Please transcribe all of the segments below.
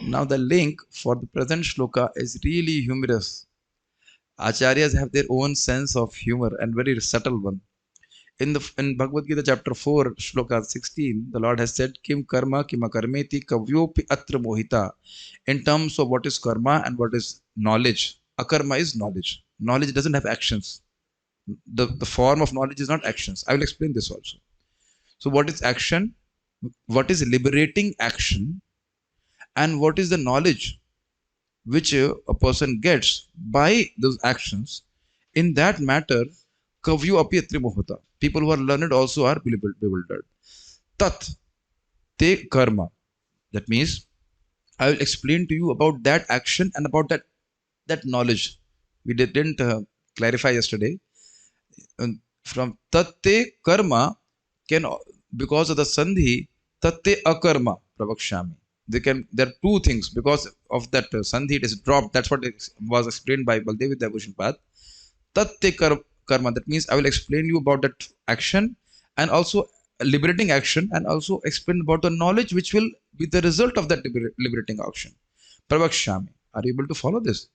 Now the link for the present shloka is really humorous. Acharyas have their own sense of humor and very subtle one. In Bhagavad Gita chapter 4, shloka 16, the Lord has said, Kim karma kima karmeti kavyopi atra mohita. In terms of what is karma and what is knowledge. Akarma is knowledge. Knowledge doesn't have actions. The form of knowledge is not actions. I will explain this also. So what is action? What is liberating action? And what is the knowledge which a person gets by those actions? In that matter, kavyu api atra mohita. People who are learned also are bewildered. Tat te karma. That means I will explain to you about that action and about that knowledge. We didn't clarify yesterday. From tatte karma can, because of the sandhi, tatte akarma pravakshami. There are two things because of that sandhi it is dropped. That's what was explained by Baldev with the evolution path. Tatte karma. That means I will explain you about that action and also liberating action and also explain about the knowledge which will be the result of that liberating action. Pravakshami. Are you able to follow this?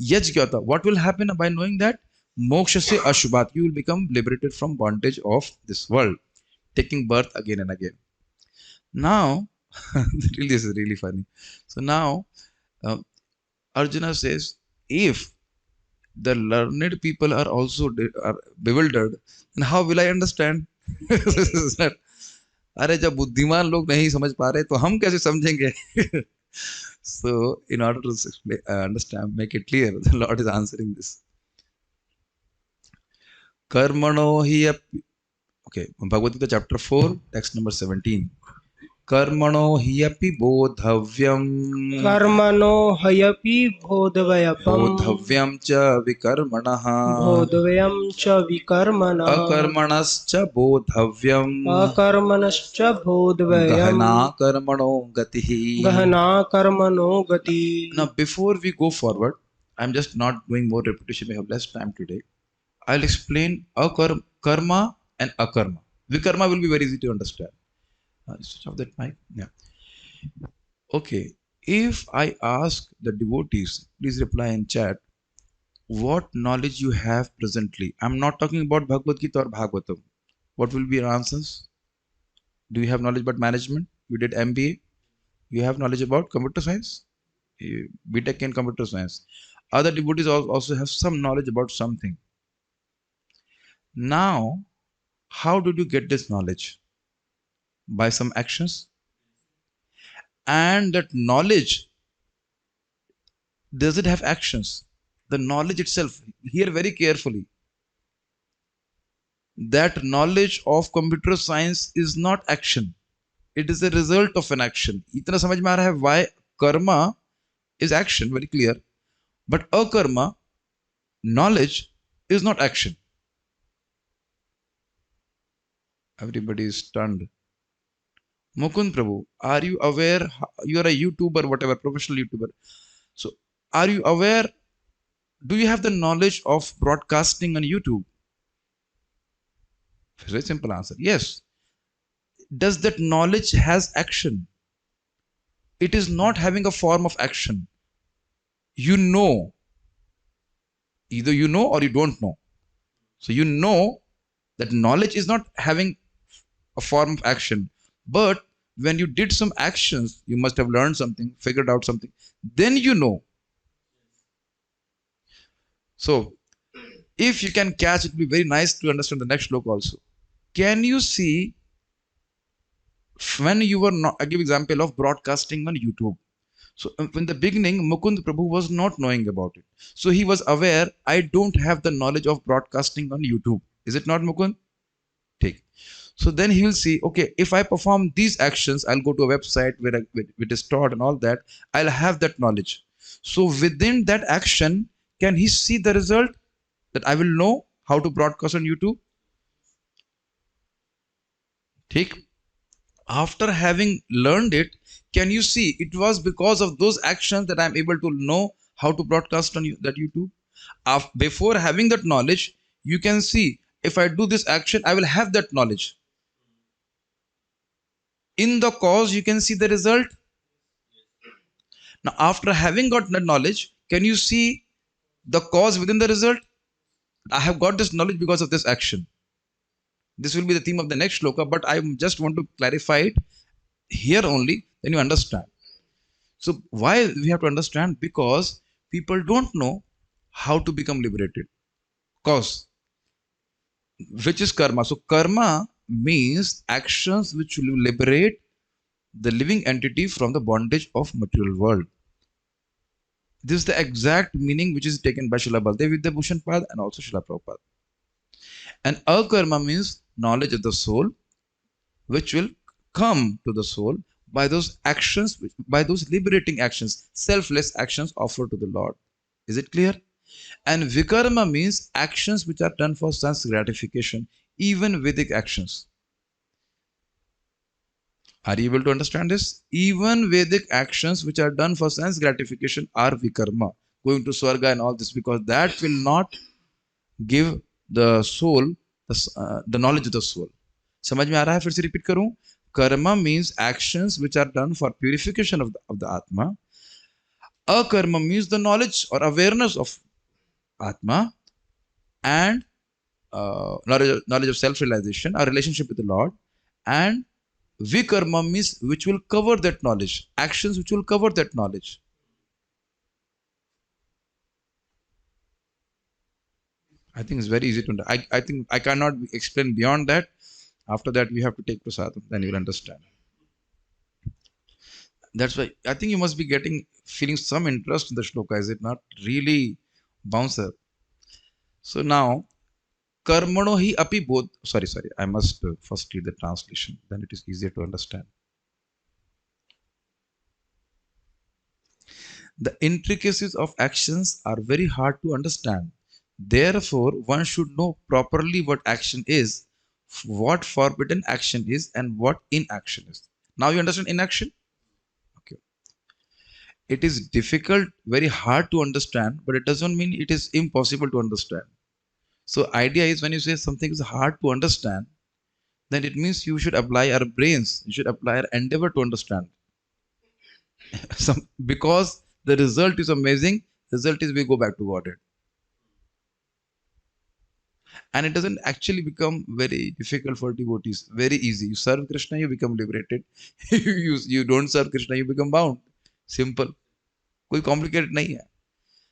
Yajgyata. What will happen by knowing that? Moksha se ashubhat. You will become liberated from bondage of this world, taking birth again and again. Now, really, this is really funny. So now, uh, Arjuna says, if the learned people are also are bewildered, then how will I understand? अरे जब बुद्धिमान लोग नहीं समझ पा रहे तो हम कैसे समझेंगे? So, in order to explain, understand, make it clear, the Lord is answering this. Karmano hi okay, Bhagavad Gita chapter 4, text number 17. Karmano hi api bodhavyam. कर्मणो ह्यपि बोधव्यपम् बोधव्यम च विकर्मणः. बोधव्यं च विकर्मणः अकर्मणश्च बोधव्यम. अकर्मणश्च बोधव्यम् गहना कर्मणो गतिः. गहना कर्मणो गति. Now, before we go forward, I'm just not doing more repetition. We have less time today. I'll explain karma and akarma. Vikarma will be very easy to understand. Switch off that mic. Yeah. Okay. If I ask the devotees, please reply in chat, what knowledge you have presently. I'm not talking about Bhagavad Gita or Bhagavatam. What will be your answers? Do you have knowledge about management? You did MBA? You have knowledge about computer science? BTech in computer science. Other devotees also have some knowledge about something. Now, how did you get this knowledge? By some actions. And that knowledge, does it have actions? The knowledge itself, hear very carefully. That knowledge of computer science is not action. It is a result of an action. इतना समझ में आ रहा है why karma is action, very clear. But akarma, knowledge, is not action. Everybody is stunned. Mukund Prabhu, are you aware? You are a YouTuber, whatever, professional YouTuber. So, are you aware? Do you have the knowledge of broadcasting on YouTube? Very simple answer. Yes. Does that knowledge has action? It is not having a form of action. You know. Either you know or you don't know. So you know that knowledge is not having a form of action. But when you did some actions, you must have learned something, figured out something. Then you know. So, if you can catch, it will be very nice to understand the next sloka also. Can you see when you were not, I give example of broadcasting on YouTube. So in the beginning, Mukund Prabhu was not knowing about it. So he was aware, I don't have the knowledge of broadcasting on YouTube. Is it not, Mukund? Take. So then he will see, okay, if I perform these actions, I'll go to a website where it is taught and all that. I'll have that knowledge. So within that action, can he see the result that I will know how to broadcast on YouTube? Take. After having learned it, can you see it was because of those actions that I'm able to know how to broadcast on that YouTube? Before having that knowledge, you can see if I do this action, I will have that knowledge. In the cause, you can see the result. Now, after having got that knowledge, can you see the cause within the result? I have got this knowledge because of this action. This will be the theme of the next shloka, but I just want to clarify it here only, then you understand. So, why we have to understand? Because people don't know how to become liberated. Cause, which is karma. So, karma means actions which will liberate the living entity from the bondage of material world. This is the exact meaning which is taken by Srila Baldev Vidyabhushan Pad and also Srila Prabhupada. And akarma means knowledge of the soul, which will come to the soul by those actions, by those liberating actions, selfless actions offered to the Lord. Is it clear? And vikarma means actions which are done for sense gratification, even Vedic actions. Are you able to understand this? Even Vedic actions which are done for sense gratification are vikarma. Going to Swarga and all this, because that will not give the soul the knowledge of the soul. समझ में आ रहा है? फिर से repeat करूं. Karma means actions which are done for purification of the Atma. Akarma means the knowledge or awareness of Atma and knowledge of self-realization, our relationship with the Lord. And vikarma means which will cover that knowledge, actions which will cover that knowledge. I think it's very easy to understand. I think I cannot explain beyond that. After that, we have to take prasadam, then you will understand. That's why I think you must be feeling some interest in the shloka. Is it not? Really bouncer. So now, karmano hi api bodh. Sorry. I must first read the translation. Then it is easier to understand. The intricacies of actions are very hard to understand. Therefore, one should know properly what action is, what forbidden action is, and what inaction is. Now you understand inaction? Okay. It is difficult, very hard to understand, but it doesn't mean it is impossible to understand. So idea is, when you say something is hard to understand, then it means you should apply our brains, you should apply our endeavor to understand. Because the result is amazing, result is we go back to Godhead. And it doesn't actually become very difficult for devotees. Very easy. You serve Krishna, you become liberated. You don't serve Krishna, you become bound. Simple. कोई complicated नहीं है.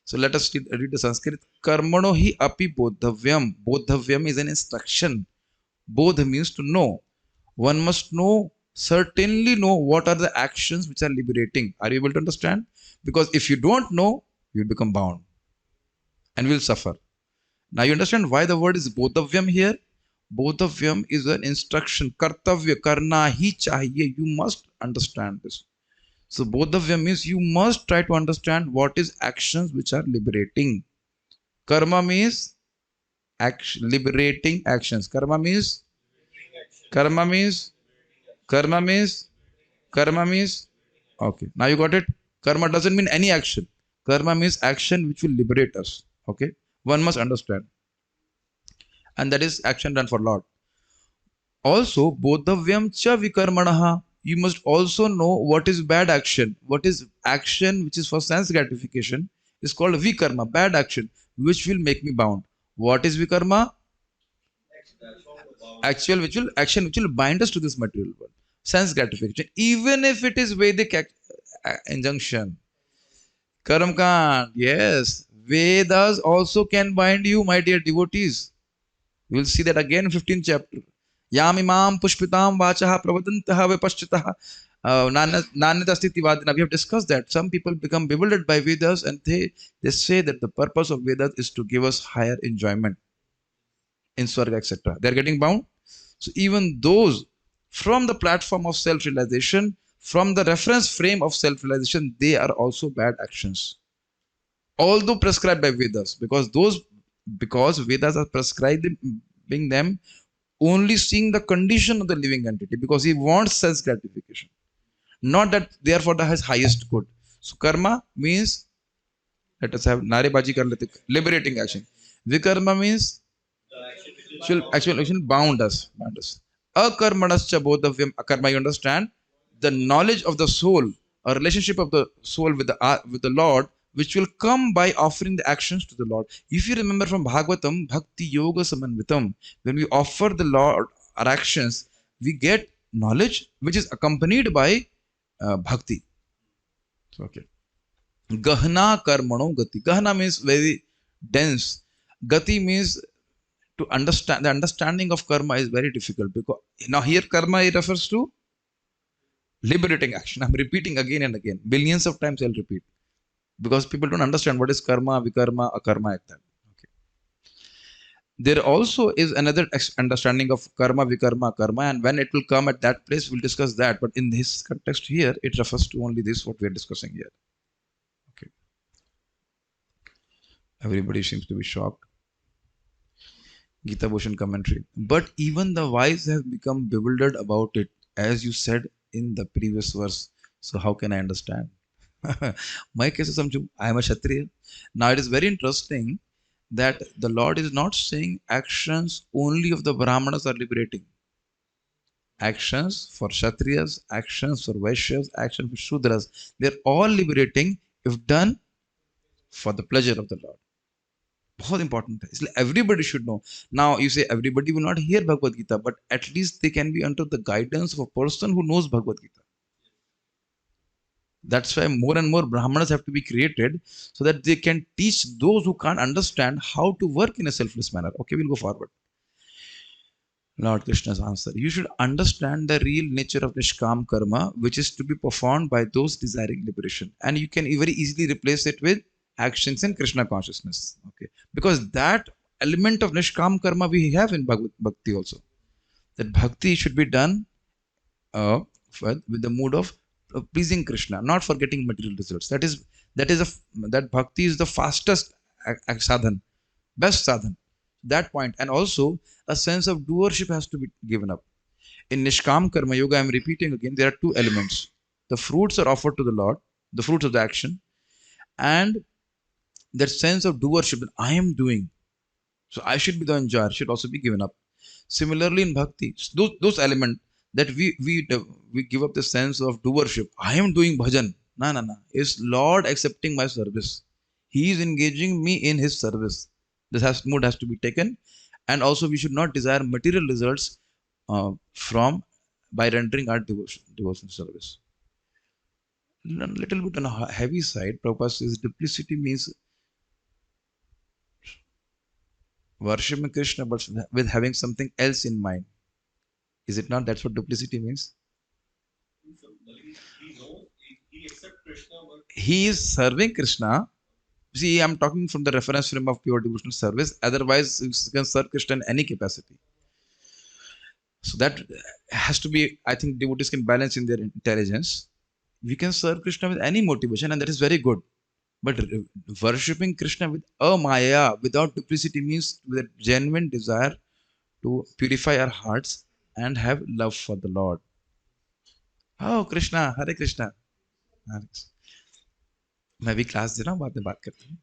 So let us read the Sanskrit. Karmano hi api bodhavyam. Bodhavyam is an instruction. Bodh means to know. One must certainly know what are the actions which are liberating. Are you able to understand? Because if you don't know, you will become bound and will suffer. Now you understand why the word is bodhavyam here? Bodhavyam is an instruction. Kartavya, karna hi chahiye. You must understand this. So bodhavyam means you must try to understand what is actions which are liberating. Karma means liberating actions. Karma means okay. Now you got it? Karma doesn't mean any action. Karma means action which will liberate us. Okay. One must understand. And that is action done for Lord. Also, bodhavyam cha vikarmanaha. You must also know what is bad action. What is action which is for sense gratification is called vikarma, bad action, which will make me bound. What is vikarma? Action which will bind us to this material world. Sense gratification. Even if it is Vedic injunction. Karamkand, yes. Vedas also can bind you, my dear devotees. We will see that again in 15th chapter. Yamimam pushpitam vachaha pravadantaha vipaschitaha nanyatastiti vadina. We have discussed that. Some people become bewildered by Vedas and they say that the purpose of Vedas is to give us higher enjoyment in Swarga, etc. They are getting bound. So even those from the platform of self-realization, from the reference frame of self-realization, they are also bad actions. Although prescribed by Vedas, because Vedas are prescribing them only seeing the condition of the living entity, because he wants sense gratification, not that they are for the highest good. So karma means, let us have narebaji kar lete, liberating action. Vikarma means actually bound us. Akarmanascha bodhavyam. Akarma, you understand? The knowledge of the soul, a relationship of the soul with the Lord, which will come by offering the actions to the Lord. If you remember from Bhagavatam, Bhakti Yoga Samanvitam, when we offer the Lord our actions, we get knowledge which is accompanied by bhakti. Okay. Gahna karmano gati. Gahna means very dense. Gati means to understand. The understanding of karma is very difficult, because now here karma it refers to liberating action. I'm repeating again and again. Billions of times I'll repeat, because people don't understand what is karma, vikarma, akarma, like that. Okay. There also is another understanding of karma, vikarma, karma, and when it will come at that place, we'll discuss that. But in this context here, it refers to only this what we are discussing here. Okay. Everybody seems to be shocked. Gita Bhushan commentary. But even the wise have become bewildered about it, as you said in the previous verse. So how can I understand? My case is I am a Kshatriya. Now it is very interesting that the Lord is not saying actions only of the Brahmanas are liberating. Actions for Kshatriyas, actions for Vaishyas, actions for Shudras, they're all liberating if done for the pleasure of the Lord. बहुत important है, इसलिए everybody should know. Now you say everybody will not hear Bhagavad Gita, but at least they can be under the guidance of a person who knows Bhagavad Gita. That's why more and more Brahmanas have to be created, so that they can teach those who can't understand how to work in a selfless manner. Okay, we'll go forward. Lord Krishna's answer. You should understand the real nature of Nishkam Karma, which is to be performed by those desiring liberation. And you can very easily replace it with actions in Krishna consciousness. Okay, because that element of Nishkam Karma we have in Bhakti also. That Bhakti should be done with the mood of pleasing Krishna, not for getting material results. That Bhakti is the fastest sadhan, best sadhan. That point, and also a sense of doership has to be given up. In Nishkam Karma Yoga, I'm repeating again, there are two elements. The fruits are offered to the Lord, the fruits of the action, and that sense of doership that I am doing. So I should be the enjoyer, should also be given up. Similarly in Bhakti, those elements that we give up the sense of doership. I am doing bhajan. No. Is Lord accepting my service? He is engaging me in His service. This mood has to be taken, and also we should not desire material results by rendering our devotion service. A little bit on a heavy side, Prabhupada says duplicity means worshiping Krishna but with having something else in mind. Is it not? That's what duplicity means. He is serving Krishna. See, I'm talking from the reference frame of pure devotional service. Otherwise, you can serve Krishna in any capacity. So that has to be, I think devotees can balance in their intelligence. We can serve Krishna with any motivation, and that is very good. But worshipping Krishna with a maya, without duplicity, means with a genuine desire to purify our hearts and have love for the Lord. Oh, Krishna, Hare Krishna. Hare Krishna. मैं भी class दे रहा हूँ, बाद में बात करते हैं.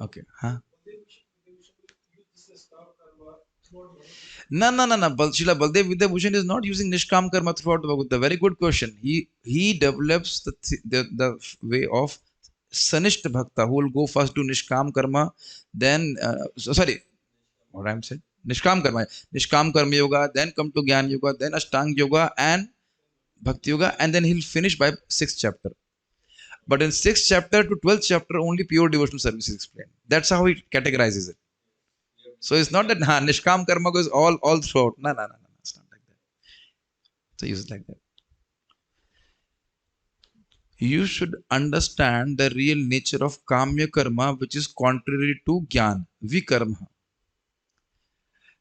Okay, हाँ. No. Srila Baldev Vidyabhushan is not using Nishkam Karma throughout the Bhagavad Gita. Very good question. He develops the way of Sanishta Bhakta, who will go first to Nishkam Karma, then what I'm saying, Nishkam Karma Yoga, then come to Gyan Yoga, then Ashtanga Yoga and Bhakti Yoga, and then he'll finish by 6th chapter. But in 6th chapter to 12th chapter, only pure devotional service is explained. That's how he categorizes it. So it's not that Nishkam Karma goes all throughout. No. It's not like that. So use it like that. You should understand the real nature of Kamya Karma, which is contrary to Gyan, Vikarma.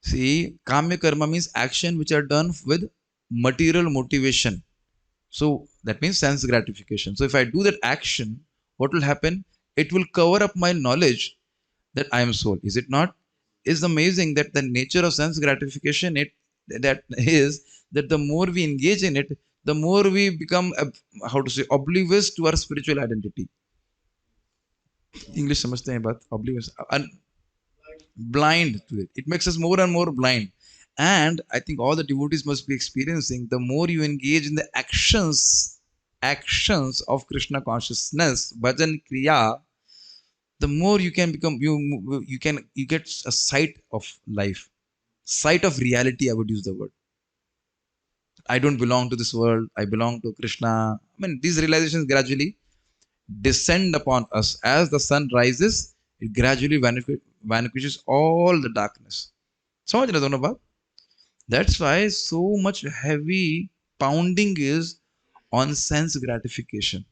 See, Kamya Karma means action which are done with material motivation. So that means sense gratification. So if I do that action, what will happen? It will cover up my knowledge that I am soul. Is it not? It's amazing that the nature of sense gratification that the more we engage in it, the more we become oblivious to our spiritual identity. English समझते हैं बात, oblivious, blind to it. It makes us more and more blind. And I think all the devotees must be experiencing, the more you engage in the actions actions of Krishna consciousness, bhajan kriya, the more you can become, you get a sight of life, sight of reality. I would use the word. I don't belong to this world. I belong to Krishna. I mean, these realizations gradually descend upon us as the sun rises. It gradually vanquishes all the darkness. समझ रहे दोनों बात? That's why so much heavy pounding is on sense gratification.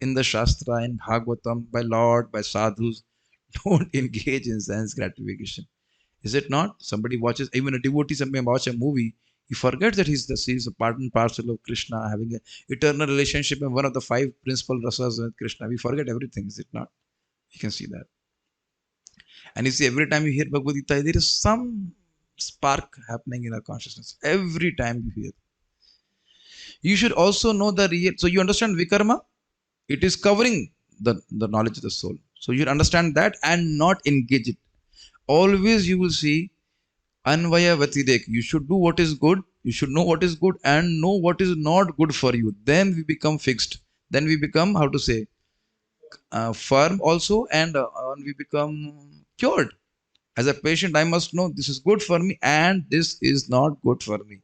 In the Shastra, in Bhagavatam, by Lord, by sadhus, don't engage in sense gratification. Is it not? Somebody watches, even a devotee, somebody watch a movie, he forgets that he's a part and parcel of Krishna, having an eternal relationship and one of the five principal rasas with Krishna. We forget everything, is it not? You can see that. And you see, every time you hear Bhagavad Gita, there is some spark happening in our consciousness. Every time you hear. You should also know the real. So you understand Vikarma? It is covering the knowledge of the soul. So you understand that and not engage it. Always you will see Anvaya Vatidek. You should do what is good. You should know what is good and know what is not good for you. Then we become fixed. Then we become, how to say, firm also, and we become cured. As a patient, I must know this is good for me and this is not good for me.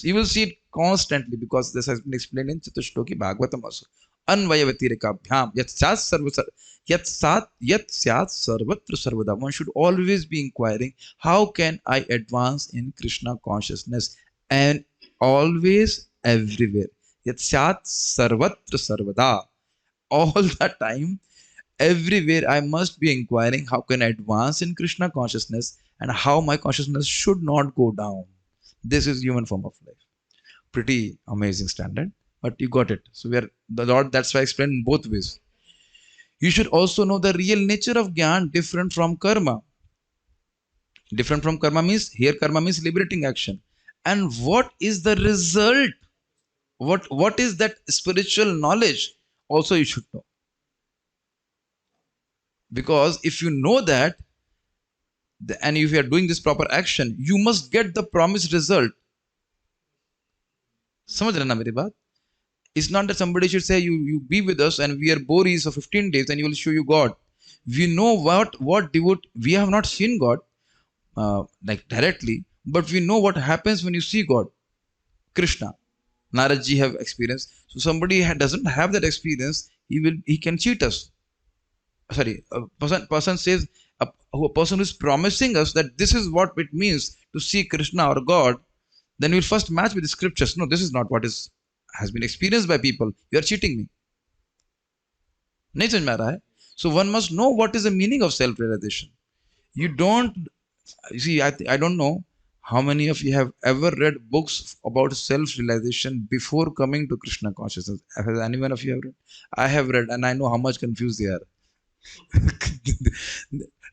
You will see it constantly because this has been explained in Chatushloki Bhagavatam also. Anvayavatirikabhyam yat syat sarvatra sarvada. One should always be inquiring, how can I advance in Krishna consciousness? And always, everywhere. Yat syat sarvatra sarvada. All the time, everywhere, I must be inquiring, how can I advance in Krishna consciousness and how my consciousness should not go down. This is human form of life. Pretty amazing standard, but you got it. So we are the Lord. That's why I explained in both ways. You should also know the real nature of Gyan different from karma. Different from karma means, here karma means liberating action. And what is the result? What is that spiritual knowledge? Also you should know. Because if you know that, and if you are doing this proper action, you must get the promised result. समझ रहे ना मेरी बात? It's not that somebody should say you be with us and we are Boris for 15 days and he will show you God. We know what devote. We have not seen God like directly, but we know what happens when you see God. Krishna, Narad ji have experience. So somebody doesn't have that experience, he can cheat us. Sorry, a person says, a person who is promising us that this is what it means to see Krishna or God, then we'll first match with the scriptures. No, this is not what has been experienced by people. You are cheating me. नहीं समझ में आ रहा है? So one must know what is the meaning of self-realization. You see, I don't know how many of you have ever read books about self-realization before coming to Krishna consciousness. Has anyone of you have read? I have read, and I know how much confused they are.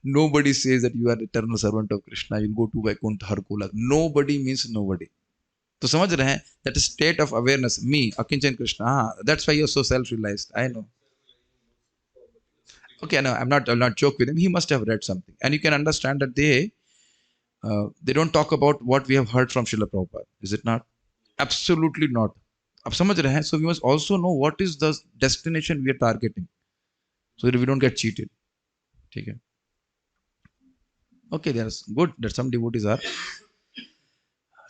Nobody says that you are eternal servant of Krishna. You'll go to Vaikuntha Harkula. Nobody means nobody. तो समझ रहे हैं? That is state of awareness. Me, Akinchan Krishna. That's why you're so self-realized. I know. Okay, no, I'll not joke with him. He must have read something, and you can understand that they don't talk about what we have heard from Srila Prabhupada. Is it not? Absolutely not. आप समझ रहे हैं? So we must also know what is the destination we are targeting, so that we don't get cheated. ठीक है? Okay, that's good that some devotees are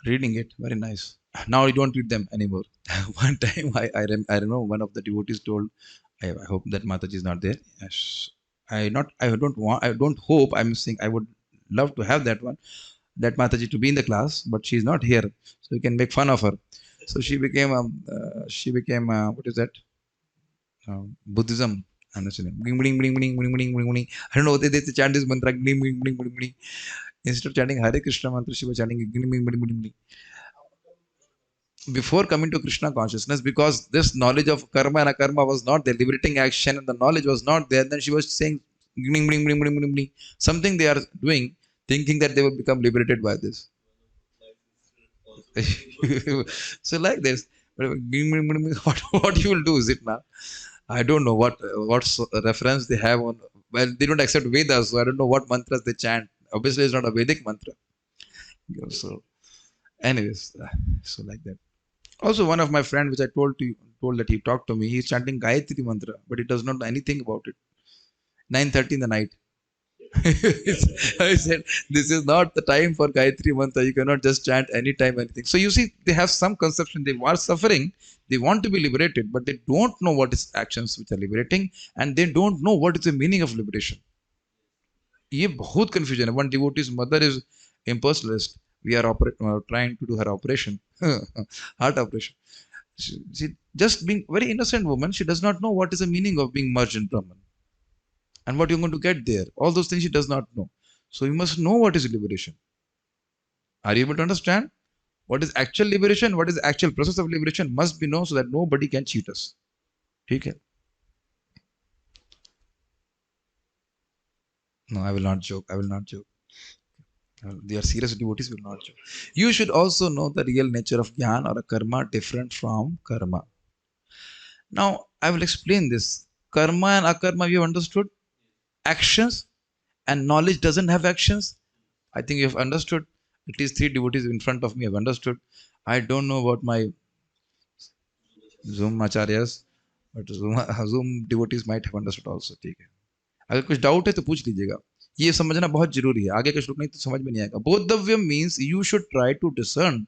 reading it. Very nice. Now I don't read them anymore. One time I know one of the devotees told, I hope that Mataji is not there. Yes. I don't hope, I'm saying I would love to have that Mataji to be in the class, but she's not here. So we can make fun of her. So she became what is that? Buddhism. Bling, bling, bling, bling, bling, bling, bling, bling. I don't know, they chant this mantra, bling, bling, bling, bling, bling. Instead of chanting Hare Krishna mantra, she was chanting bling, bling, bling, bling, bling. Before coming to Krishna consciousness, because this knowledge of karma and akarma was not there, liberating action and the knowledge was not there, then she was saying bling, bling, bling, bling, bling, bling. Something they are doing, thinking that they will become liberated by this. So like this, what you will do, is it now? I don't know what reference they have on. Well, they don't accept Vedas, so I don't know what mantras they chant. Obviously, it's not a Vedic mantra. So, anyways, so like that. Also, one of my friend, which I told that he talked to me, he's chanting Gayatri mantra, but he does not know anything about it. 9:30 in the night. I said, this is not the time for Gayatri mantra. You cannot just chant anytime, anything. So you see, they have some conception. They are suffering. They want to be liberated, but they don't know what is actions which are liberating, and they don't know what is the meaning of liberation. ये बहुत confusion है. One devotee's mother is impersonalist. We are trying to do her operation, heart operation. She just being very innocent woman. She does not know what is the meaning of being merged in Brahman and what you're going to get there. All those things she does not know. So you must know what is liberation. Are you able to understand? What is actual liberation? What is the actual process of liberation must be known so that nobody can cheat us. ठीक है? No, I will not joke. I will not joke. They are serious devotees will not joke. You should also know the real nature of jnana or a karma different from karma. Now, I will explain this. Karma and akarma, you have understood? Actions and knowledge doesn't have actions. I think you have understood. At least 3 devotees in front of me have understood. I don't know about my Zoom acharyas, but Zoom devotees might have understood also. ठीक है. अगर कुछ doubt है तो पूछ लीजिएगा. ये समझना बहुत जरूरी है. आगे का श्लोक नहीं तो समझ में नहीं आएगा. बोधव्यम means you should try to discern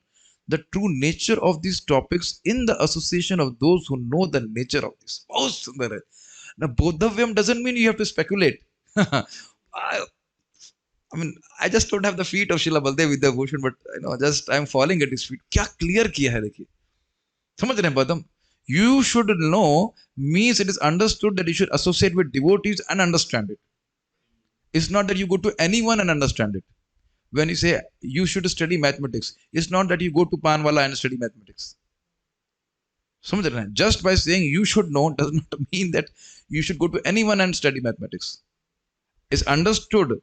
the true nature of these topics in the association of those who know the nature of this. बहुत सुंदर है. Now, bodhavyam doesn't mean you have to speculate. I mean, I just don't have the feet of Srila Baldev Vidyabhushan, but just I'm falling at his feet. क्या clear किया है देखिए. समझ रहे हैं बदम? You should know means it is understood that you should associate with devotees and understand it. It's not that you go to anyone and understand it. When you say you should study mathematics, it's not that you go to Panwala and study mathematics. समझ रहे हैं? Just by saying you should know does not mean that you should go to anyone and study mathematics. It's understood.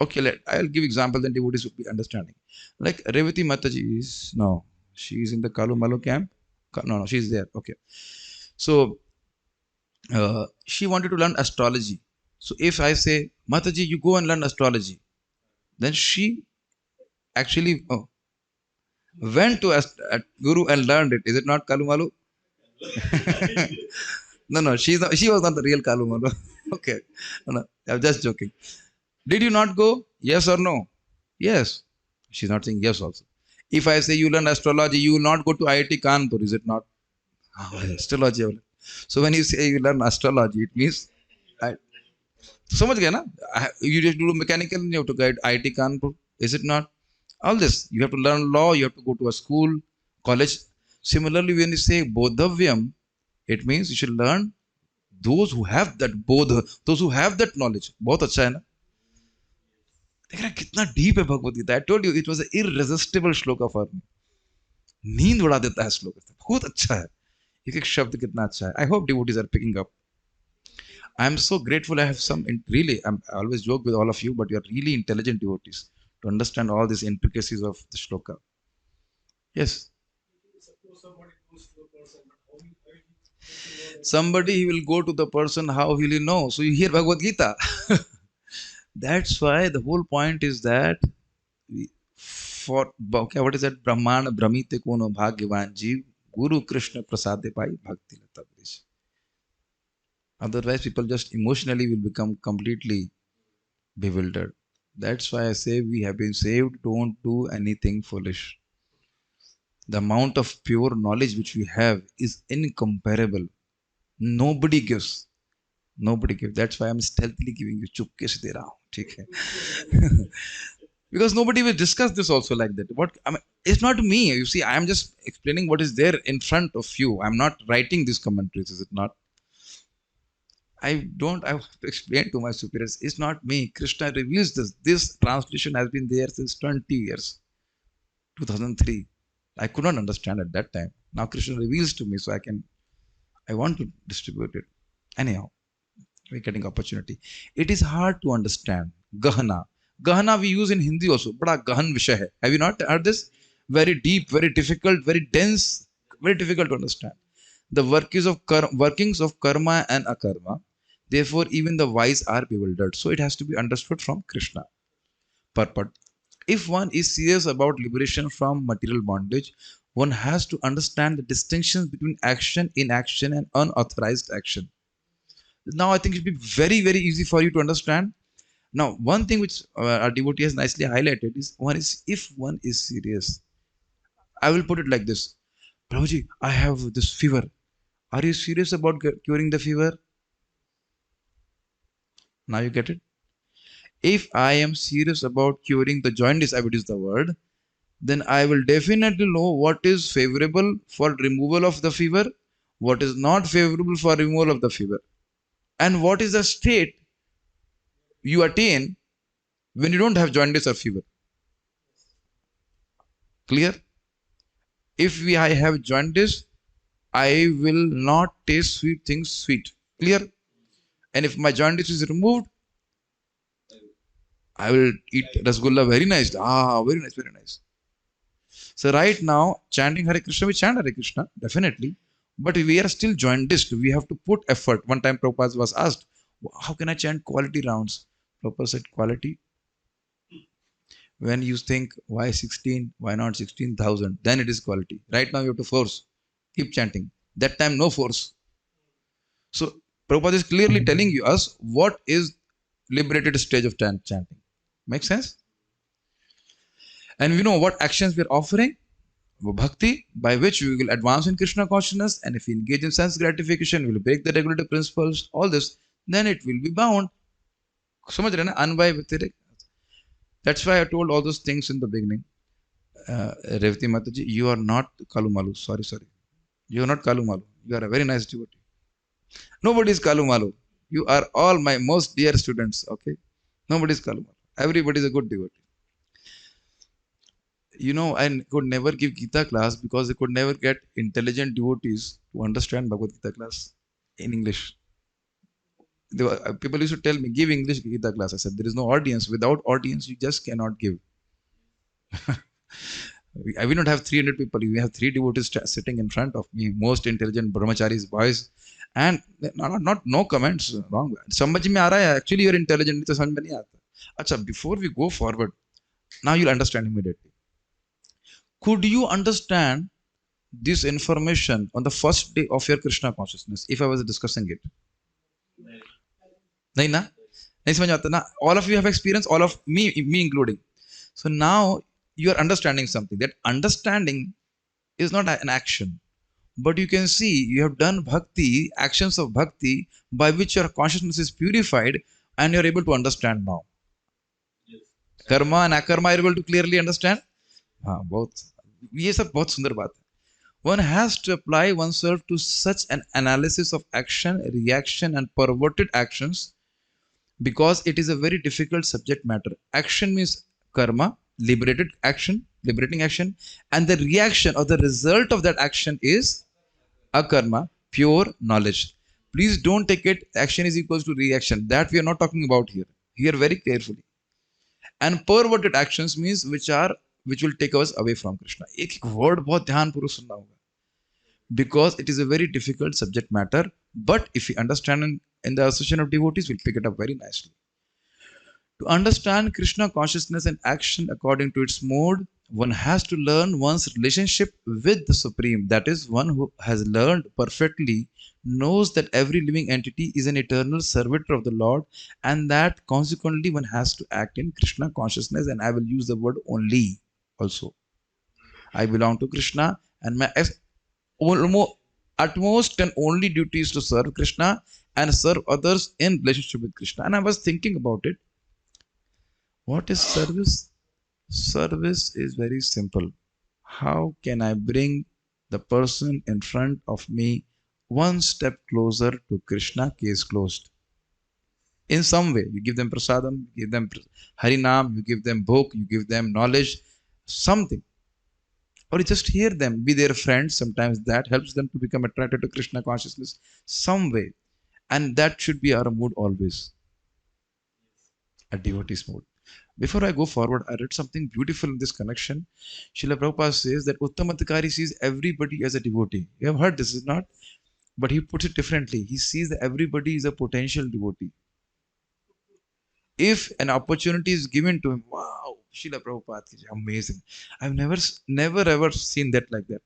Okay, I'll give example, then devotees will be understanding. Like Revati Mataji is, no, she's in the Kalu Malu camp. No, she's there. Okay. So, she wanted to learn astrology. So, if I say, Mataji, you go and learn astrology, then she actually went to Guru and learned it. Is it not Kalu Malu? No, she was not the real Kalu Malu. Okay. No, I'm just joking. Did you not go? Yes or no? Yes. She's not saying yes also. If I say you learn astrology, you will not go to IIT Kanpur, is it not? Astrology. So when you say you learn astrology, it means समझ गया ना? You just do mechanical, you have to guide IIT Kanpur, is it not? All this, you have to learn law, you have to go to a school, college. Similarly, when you say bodhavyam, it means you should learn those who have that bodha, those who have that knowledge. बहुत अच्छा है ना? देख रहे कितना deep है Bhagavad Gita. I told you it was an irresistible shloka for me. नींद उड़ा देता है श्लोक. बहुत अच्छा है. एक एक शब्द कितना अच्छा है. I hope devotees are picking up. I am so grateful. I have some really. I always joke with all of you, but you are really intelligent devotees to understand all these intricacies of the shloka. Yes. Somebody will go to the person. How will he know? So you hear Bhagavad Gita. That's why the whole point is that what is that? Brahman Brahmite kono bhagyavan jeev Guru Krishna prasade pai bhakti lata vrish. Otherwise, people just emotionally will become completely bewildered. That's why I say we have been saved. Don't do anything foolish. The amount of pure knowledge which we have is incomparable. Nobody gives. Nobody gives. That's why I'm stealthily giving you. चुपके से दे रहा हूँ, ठीक है? Because nobody will discuss this also like that. It's not me. You see, I am just explaining what is there in front of you. I'm not writing these commentaries. Is it not? I have to explain to my superiors. It's not me. Krishna reveals this. This translation has been there since 20 years. 2003. I could not understand at that time. Now Krishna reveals to me, so I want to distribute it. Anyhow, we're getting opportunity. It is hard to understand. Gahana. Gahana we use in Hindi also. Bada gahan vishay hai. Have you not heard this? Very deep, very difficult, very dense, very difficult to understand. The workings of karma and akarma. Therefore, even the wise are bewildered. So it has to be understood from Krishna. Purport. If one is serious about liberation from material bondage, one has to understand the distinctions between action, inaction, and unauthorized action. Now, I think it will be very, very easy for you to understand. Now, one thing which our devotee has nicely highlighted is one is if one is serious. I will put it like this: Prabhuji, I have this fever. Are you serious about curing the fever? Now you get it. If I am serious about curing the jaundice, I would use the word, then I will definitely know what is favorable for removal of the fever, what is not favorable for removal of the fever, and what is the state you attain when you don't have jaundice or fever. Clear? If I have jaundice, I will not taste sweet things sweet. Clear? And if my jaundice is removed, I will eat rasgulla very nice. Ah, very nice, very nice. So right now, chanting Hare Krishna, we chant Hare Krishna, definitely. But we are still jaundiced. We have to put effort. One time Prabhupada was asked, how can I chant quality rounds? Prabhupada said, quality. When you think, why 16? Why not 16,000? Then it is quality. Right now, you have to force. Keep chanting. That time, no force. So, Prabhupada is clearly telling you us what is liberated stage of chanting. Make sense? And we know what actions we are offering. Bhakti, by which we will advance in Krishna consciousness, and if we engage in sense gratification, we will break the regulative principles, all this, then it will be bound. समझ रहे ना? अनवय व्यतिरिक्त. That's why I told all those things in the beginning. Revati Mataji, you are not Kalumalu. Sorry. You are not Kalumalu. You are a very nice devotee. Nobody is Kalumalu. You are all my most dear students. Okay? Nobody is Kalumalu. Everybody is a good devotee. You know, I could never give Gita class because I could never get intelligent devotees to understand Bhagavad Gita class in English. People used to tell me, give English Gita class. I said, there is no audience. Without audience, you just cannot give. We don't have 300 people. We have 3 devotees sitting in front of me, most intelligent brahmacharis, boys. And not no comments. Wrong. Somebody mein aa raha hai, actually you're intelligent. तो समझ में नहीं आता. Acha, before we go forward, now you'll understand immediately. Could you understand this information on the first day of your Krishna consciousness if I was discussing it? नहीं ना? नहीं समझ आता ना? All of you have experience, all of me including. So now you are understanding something. That understanding is not an action. But you can see you have done bhakti, actions of bhakti, by which your consciousness is purified and you are able to understand now. Yes. Karma and akarma are able to clearly understand? हाँ बहुत ये सब बहुत सुंदर बात है. One has to apply oneself to such an analysis of action, reaction, and perverted actions because it is a very difficult subject matter. Action means karma, liberating action, and the reaction or the result of that action is akarma, pure knowledge. Please don't take it action is equals to reaction. That we are not talking about here. Hear very carefully. And perverted actions means which will take us away from Krishna. एक word बहुत ध्यानपूर्वक सुनना होगा. Because it is a very difficult subject matter, but if we understand in the association of devotees, we'll pick it up very nicely. To understand Krishna consciousness and action according to its mode, one has to learn one's relationship with the Supreme. That is, one who has learned perfectly knows that every living entity is an eternal servitor of the Lord, and that consequently one has to act in Krishna consciousness. And I will use the word only also. I belong to Krishna, and my utmost and only duty is to serve Krishna and serve others in relationship with Krishna. And I was thinking about it. What is service? Service is very simple. How can I bring the person in front of me one step closer to Krishna? Case closed. In some way, you give them prasadam, you give them harinam, you give them book, you give them knowledge, something. Or you just hear them, be their friends. Sometimes that helps them to become attracted to Krishna consciousness some way. And that should be our mood always. A devotee's mood. Before I go forward, I read something beautiful in this connection. Srila Prabhupada says that Uttamatakari sees everybody as a devotee. You have heard this, is not? But he puts it differently. He sees that everybody is a potential devotee. If an opportunity is given to him, wow, Srila Prabhupada ki jai. Amazing. I've never ever seen that like that.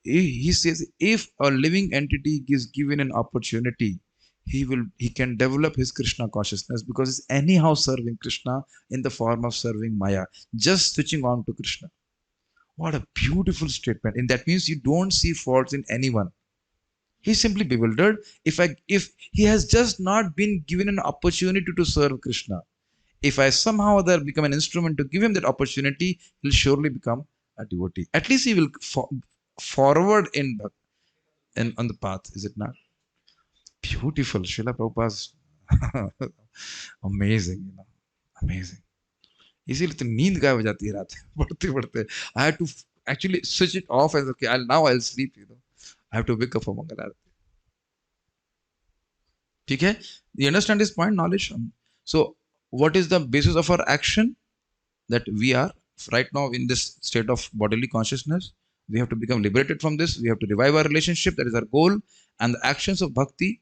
He says if a living entity is given an opportunity, he can develop his Krishna consciousness because it's anyhow serving Krishna in the form of serving Maya, just switching on to Krishna. What a beautiful statement. And that means you don't see faults in anyone. He's simply bewildered if he has just not been given an opportunity to serve Krishna. If I somehow or other become an instrument to give him that opportunity, he'll surely become a devotee. At least he will forward in on the path, is it not? Beautiful. Srila Prabhupada's amazing, amazing. इसीलिए तो नींद गायब हो जाती है रात में पढ़ते पढ़ते. I had to actually switch it off and okay, I'll sleep. I have to wake up for Mangal Aarati. ठीक है? You understand this point, knowledge? So, what is the basis of our action? That we are right now in this state of bodily consciousness. We have to become liberated from this. We have to revive our relationship. That is our goal. And the actions of bhakti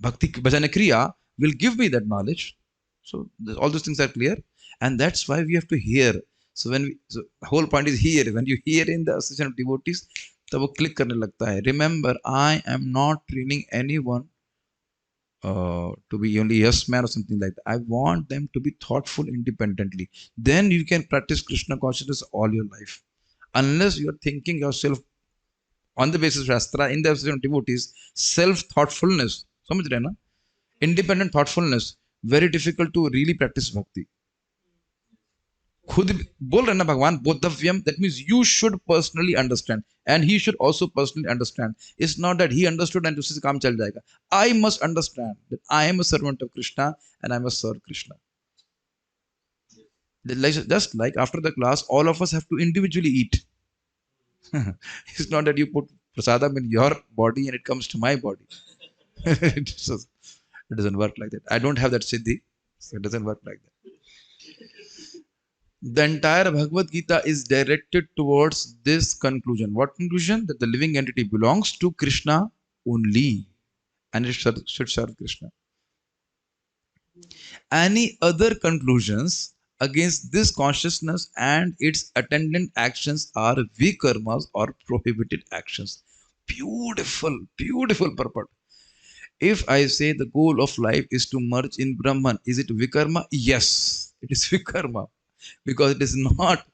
bhajana kriya will give me that knowledge. So all those things are clear. And that's why we have to hear. So the whole point is here. When you hear in the association of devotees, तब वो click करने लगता है. Remember, I am not training anyone to be only yes man or something like that. I want them to be thoughtful independently. Then you can practice Krishna consciousness all your life. Unless you are thinking yourself on the basis of Shastra, in the association of devotees, self-thoughtfulness, समझ रहे ना? Independent thoughtfulness, very difficult to really practice bhakti. खुद बोल रहे ना भगवान बोधव्यम, that means you should personally understand and he should also personally understand. It's not that he understood and उससे काम चल जाएगा. I must understand that I am a servant of Krishna and I must serve Krishna. Just like after the class, all of us have to individually eat. It's not that you put prasadam in your body and it comes to my body. It doesn't work like that. I don't have that siddhi, so it doesn't work like that. The entire Bhagavad Gita is directed towards this conclusion. What conclusion? That the living entity belongs to Krishna only and it should serve Krishna. Any other conclusions against this consciousness and its attendant actions are vikarmas or prohibited actions. Beautiful, beautiful purport. If I say the goal of life is to merge in Brahman, is it vikarma? Yes, it is vikarma. Because it is not,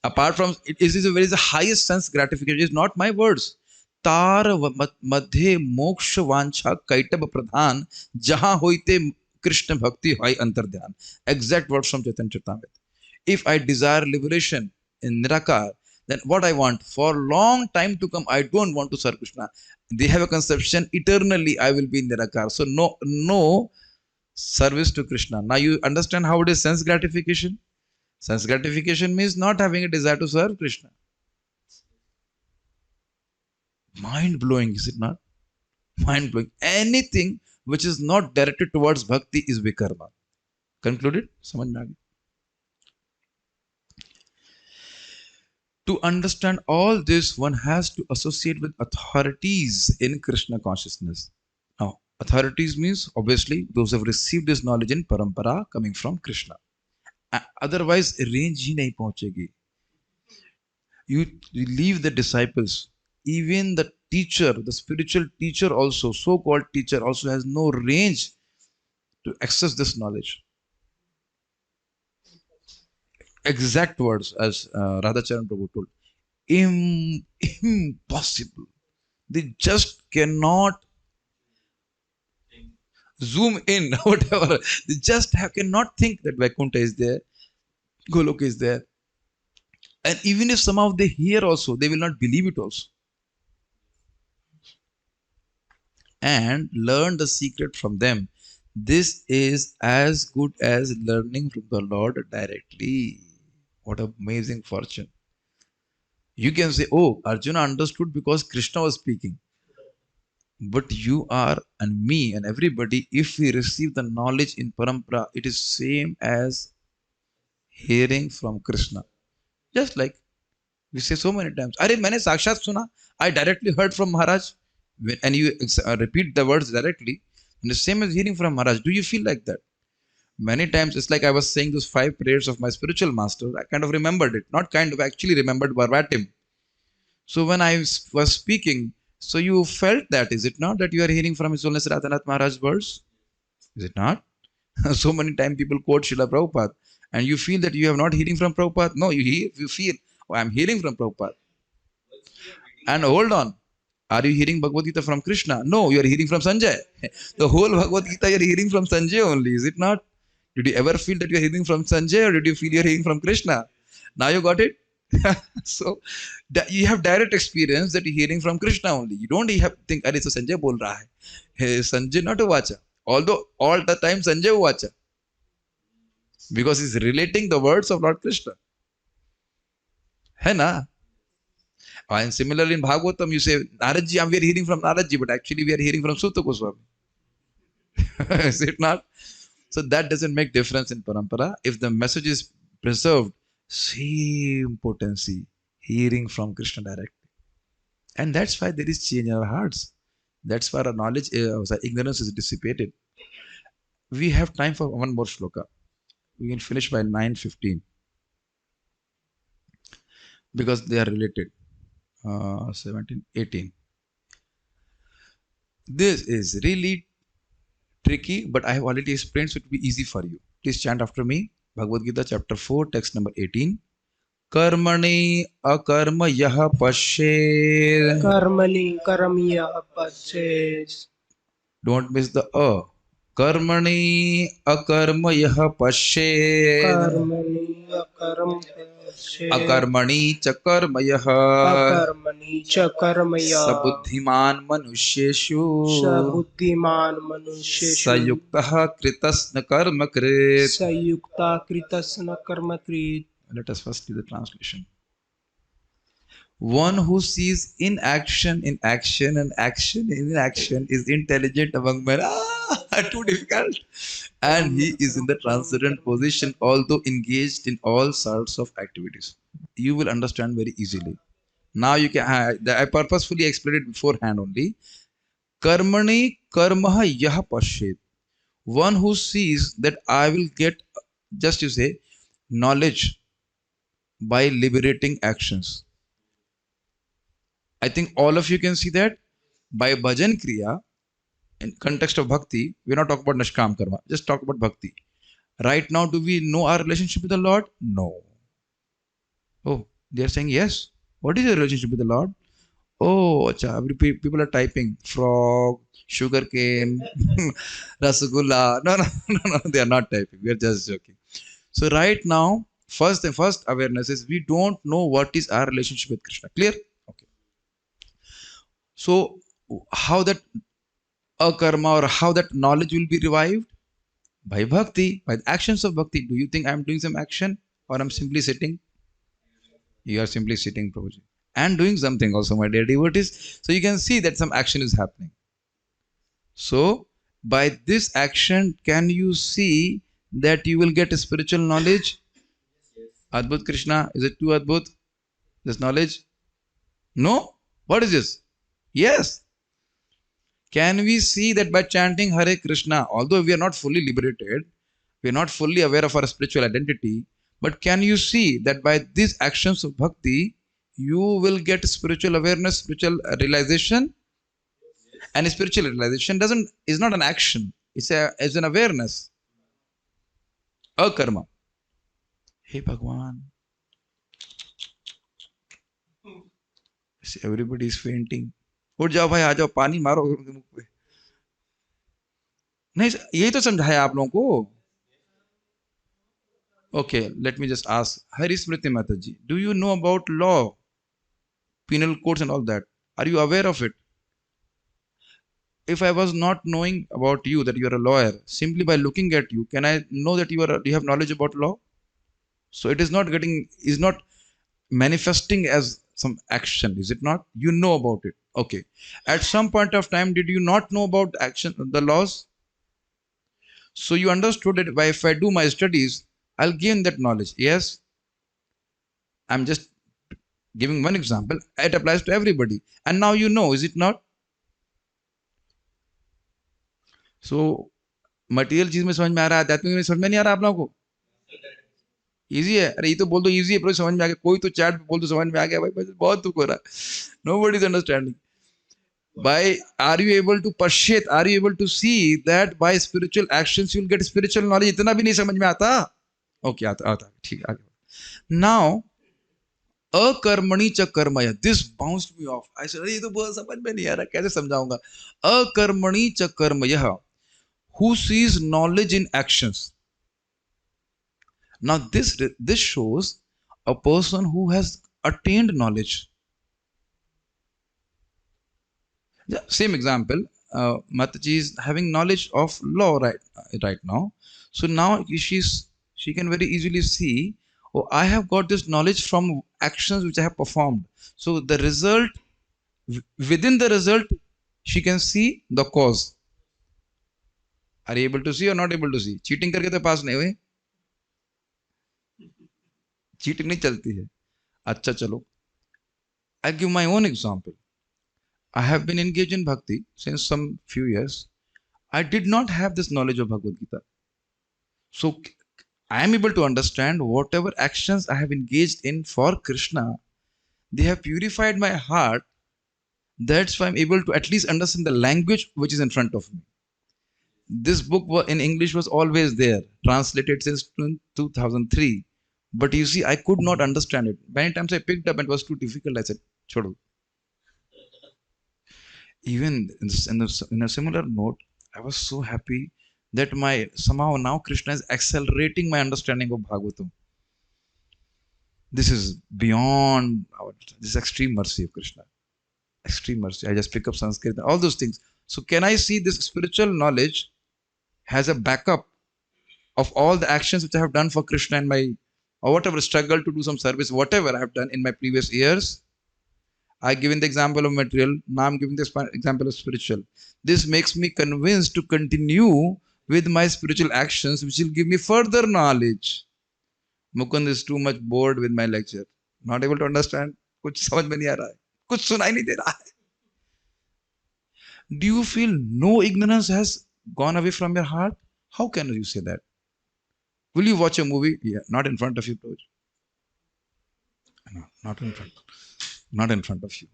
apart from it is the highest sense gratification. It is not my words. Tar madhe moksha vancha kaitab pradhan jaha hoite Krishna bhakti hai antardhyan. Exact words from Chaitanya Charitamrita. If I desire liberation in Nirakar, then what I want for long time to come, I don't want to serve Krishna. They have a conception eternally I will be in Nirakar. So no service to Krishna. Now you understand how it is sense gratification. Sense gratification means not having a desire to serve Krishna. Mind blowing, is it not? Mind blowing. Anything which is not directed towards bhakti is vikarma. Concluded? Samajh mein aa gaya? To understand all this, one has to associate with authorities in Krishna consciousness. Now, authorities means obviously those who have received this knowledge in parampara coming from Krishna. Otherwise range ही नहीं पहुंचेगी. You leave the disciples, even the teacher, the spiritual teacher also, so-called teacher also has no range to access this knowledge. Exact words as Radhacharan Prabhu told. Impossible. They just cannot zoom in, whatever. They just cannot think that Vaikuntha is there, Goloka is there. And even if somehow they hear also, they will not believe it also. And learn the secret from them. This is as good as learning from the Lord directly. What amazing fortune. You can say, oh, Arjuna understood because Krishna was speaking. But you are and me and everybody, if we receive the knowledge in parampara, it is same as hearing from Krishna. Just like we say so many times, Are maine sakshat suna, I directly heard from Maharaj. And you repeat the words directly, and the same as hearing from Maharaj. Do you feel like that? Many times it's like I was saying those 5 prayers of my spiritual master. I kind of remembered it, not kind of, actually remembered verbatim. So when I was speaking, so you felt that, is it not, that you are hearing from His Holiness Radhanath Maharaj's words? Is it not? So many times people quote Srila Prabhupada, and you feel that you are not hearing from Prabhupada. No, you feel, oh, I'm hearing from Prabhupada. And hold on, are you hearing Bhagavad Gita from Krishna? No, you are hearing from Sanjay. The whole Bhagavad Gita you are hearing from Sanjay only, is it not? Did you ever feel that you are hearing from Sanjay, or did you feel you are hearing from Krishna? Now you got it? So you have direct experience that you're hearing from Krishna only. You don't have to think, Are, so Sanjay bol raha hai. Hey, Sanjay not Uvacha. Although all the time Sanjay Uvacha. Because he's relating the words of Lord Krishna. Hai na? And similarly in Bhagavatam, you say, Naradji, we are hearing from Naradji, but actually we are hearing from Sutta Goswami. Is it not? So that doesn't make difference in parampara. If the message is preserved, same potency, hearing from Krishna directly. And that's why there is change in our hearts. That's why our knowledge, ignorance is dissipated. We have time for one more shloka. We can finish by 9:15 because they are related. 17, 18. This is really tricky, but I have already explained, so it will be easy for you. Please chant after me. Bhagavad Gita chapter 4, text number 18. Karmani akarma yaha pashed. कर्मणि कर्मय पश्येत् Don't miss the a. Karmani akarma yaha pashed. कर्मणि अकर्म पश्येत् Akarmani cha karma yaha. अकर्मणि च कर्मय Sabuddhiman manusyeshu. सबुद्धिमान् मनुष्येषु Sayuktaha kritasna karma krit. Sanyukta कृतस्न कर्मकृत्. Let us first do the translation. One who sees inaction in action and action in inaction is intelligent among men. Too difficult. And he is in the transcendent position, although engaged in all sorts of activities. You will understand very easily. Now you can. I purposefully explained it beforehand only. Karmani karmaha yah pashet. One who sees that I will get, just you say, knowledge by liberating actions. I think all of you can see that by bhajan kriya, in context of bhakti, we're not talking about nishkam karma, just talk about bhakti. Right now, do we know our relationship with the Lord? No. Oh, they are saying yes. What is your relationship with the Lord? Oh, acha, people are typing frog, sugar cane, rasgulla. No, they are not typing. We are just joking. So right now, the first awareness is we don't know what is our relationship with Krishna. Clear? Okay. So how that akarma, or how that knowledge will be revived? By bhakti, by the actions of bhakti. Do you think I'm doing some action, or I'm simply sitting? You are simply sitting, Prabhuji. And doing something also, my dear devotees. So you can see that some action is happening. So by this action, can you see that you will get a spiritual knowledge? Adbhut Krishna, is it too Adbhut? This knowledge? No? What is this? Yes. Can we see that by chanting Hare Krishna, although we are not fully liberated, we are not fully aware of our spiritual identity, but can you see that by these actions of bhakti, you will get spiritual awareness, spiritual realization? And spiritual realization is not an action, it's an awareness. A karma. Hey Bhagwan. See, everybody is fainting. उठ जाओ भाई, आ जाओ, पानी मारो मुख पे. नहीं, यही तो समझाया आप लोगों को. Okay, let me just ask. Hari Smriti Mataji, do you know about law, penal codes and all that? Are you aware of it? If I was not knowing about you, that you are a lawyer, simply by looking at you, can I know that you have knowledge about law? So it is not manifesting as some action, is it not? You know about it. Okay. At some point of time, did you not know about action, the laws? So you understood that if I do my studies, I'll gain that knowledge. Yes. I'm just giving one example. It applies to everybody. And now you know, is it not? So material चीज में समझ में आ रहा है, आध्यात्मिक में समझ में नहीं आ रहा आप लोगों को? इजी है, अरे ये तो बोल दो इजी है, समझ में आ गया। कोई तो चैट बोल दो समझ में आ गया, भाई बहुत दुख हो रहा है। Nobody is understanding. By are you able to perceive, are you able to see that by spiritual actions you will get spiritual knowledge? इतना भी नहीं समझ में आता? ओके, आता आता ठीक है, आगे। नाउ अकर्मणि च कर्मय, this bounced me off. I said ये तो बहुत समझ में नहीं आ रहा, कैसे समझाऊंगा? अकर्मणि च कर्मय, who sees knowledge in actions. Now this shows a person who has attained knowledge. Yeah, same example. Mataji is having knowledge of law right now. So now she can very easily see, oh, I have got this knowledge from actions which I have performed. So the result, within the result, she can see the cause. Are you able to see or not able to see? Cheating करके तो पास नहीं हुए, cheating नहीं चलती है। अच्छा चलो, I give my own example. I have been engaged in bhakti since some few years. I did not have this knowledge of Bhagavad Gita. So I am able to understand whatever actions I have engaged in for Krishna, they have purified my heart. That's why I'm able to at least understand the language which is in front of me. This book in English was always there, translated since 2003. But you see, I could not understand it. Many times I picked up and it was too difficult. I said, Chodo. Even in a similar note, I was so happy that somehow now Krishna is accelerating my understanding of Bhagavatam. This is beyond this extreme mercy of Krishna. Extreme mercy. I just pick up Sanskrit, all those things. So can I see this spiritual knowledge has a backup of all the actions which I have done for Krishna and or whatever struggle to do some service, whatever I have done in my previous years. I given the example of material, now I'm giving this example of spiritual. This makes me convinced to continue with my spiritual actions, which will give me further knowledge. Mukund is too much bored with my lecture, not able to understand. कुछ समझ में नहीं आ रहा है, कुछ सुनाई नहीं दे रहा है. Do you feel no ignorance has gone away from your heart? How can you say that? Will you watch a movie? Yeah, not in front of you, Proj. No, not in front. Not in front of you.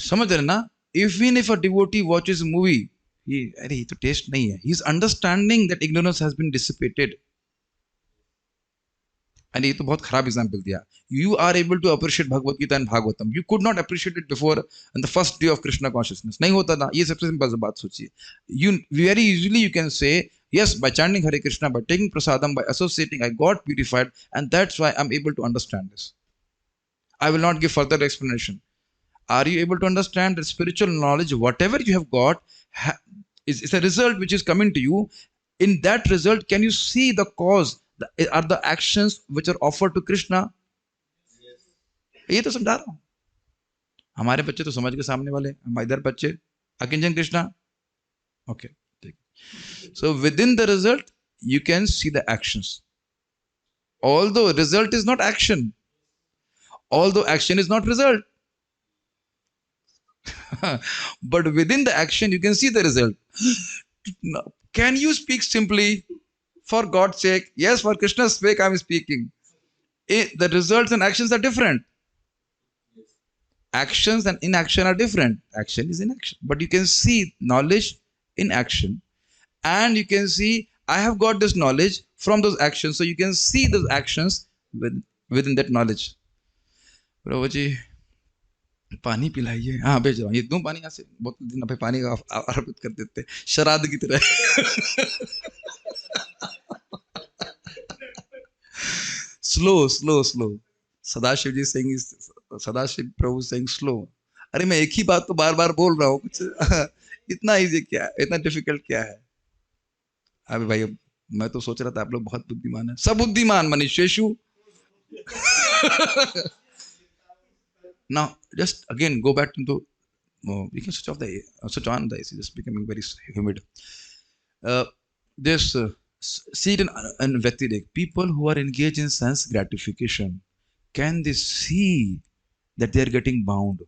समझ रहे ना? Even if a devotee watches a movie, अरे ये तो test नहीं है. He is understanding that ignorance has been dissipated. And ये तो बहुत खराब एग्जाम्पल दिया. You are able to appreciate Bhagavad Gita and Bhagavatam. You could not appreciate it before on the first day of Krishna consciousness. नहीं होता ना. ये सबसे सिंपल बात सोचिए. You very easily you can say, yes, by chanting Hare Krishna, by taking prasadam, by associating, I got purified, and that's why I'm able to understand this. I will not give further explanation. Are you able to understand that spiritual knowledge, whatever you have got, is a result which is coming to you? In that result, can you see the cause? Are the actions which are offered to Krishna? ये तो समझा रहा हूं. हमारे बच्चे तो समझ के सामने वाले, हम इधर बच्चे अकिंचन Krishna. Okay. So within the result, you can see the actions. Although result is not action, although action is not result, but within the action you can see the result. Now, can you speak simply? For God's sake, yes, for Krishna's sake, I'm speaking. The results and actions are different. Actions and inaction are different. Action is inaction. But you can see knowledge in action. And you can see, I have got this knowledge from those actions. So you can see those actions within that knowledge. प्रभु जी पानी पिलाइए. हाँ भेज रहा हूँ. ये दूं पानी यहाँ से, बहुत दिन पे पानी का अर्पित कर देते श्राद्ध की तरह. slow. सदाशिव जी saying, सदाशिव प्रभु saying slow. अरे मैं एक ही बात तो बार बार बोल रहा हूँ, कुछ इतना इजी क्या है, इतना डिफिकल्ट क्या है? अबे भाई मैं तो सोच रहा था आप लोग बहुत बुद्धिमान है. सब बुद्धिमान मनुष्येषु. Now just again go back into, we can switch on the AC. It's becoming very humid. This see it in Vyaktidik. People who are engaged in sense gratification, can they see that they are getting bound?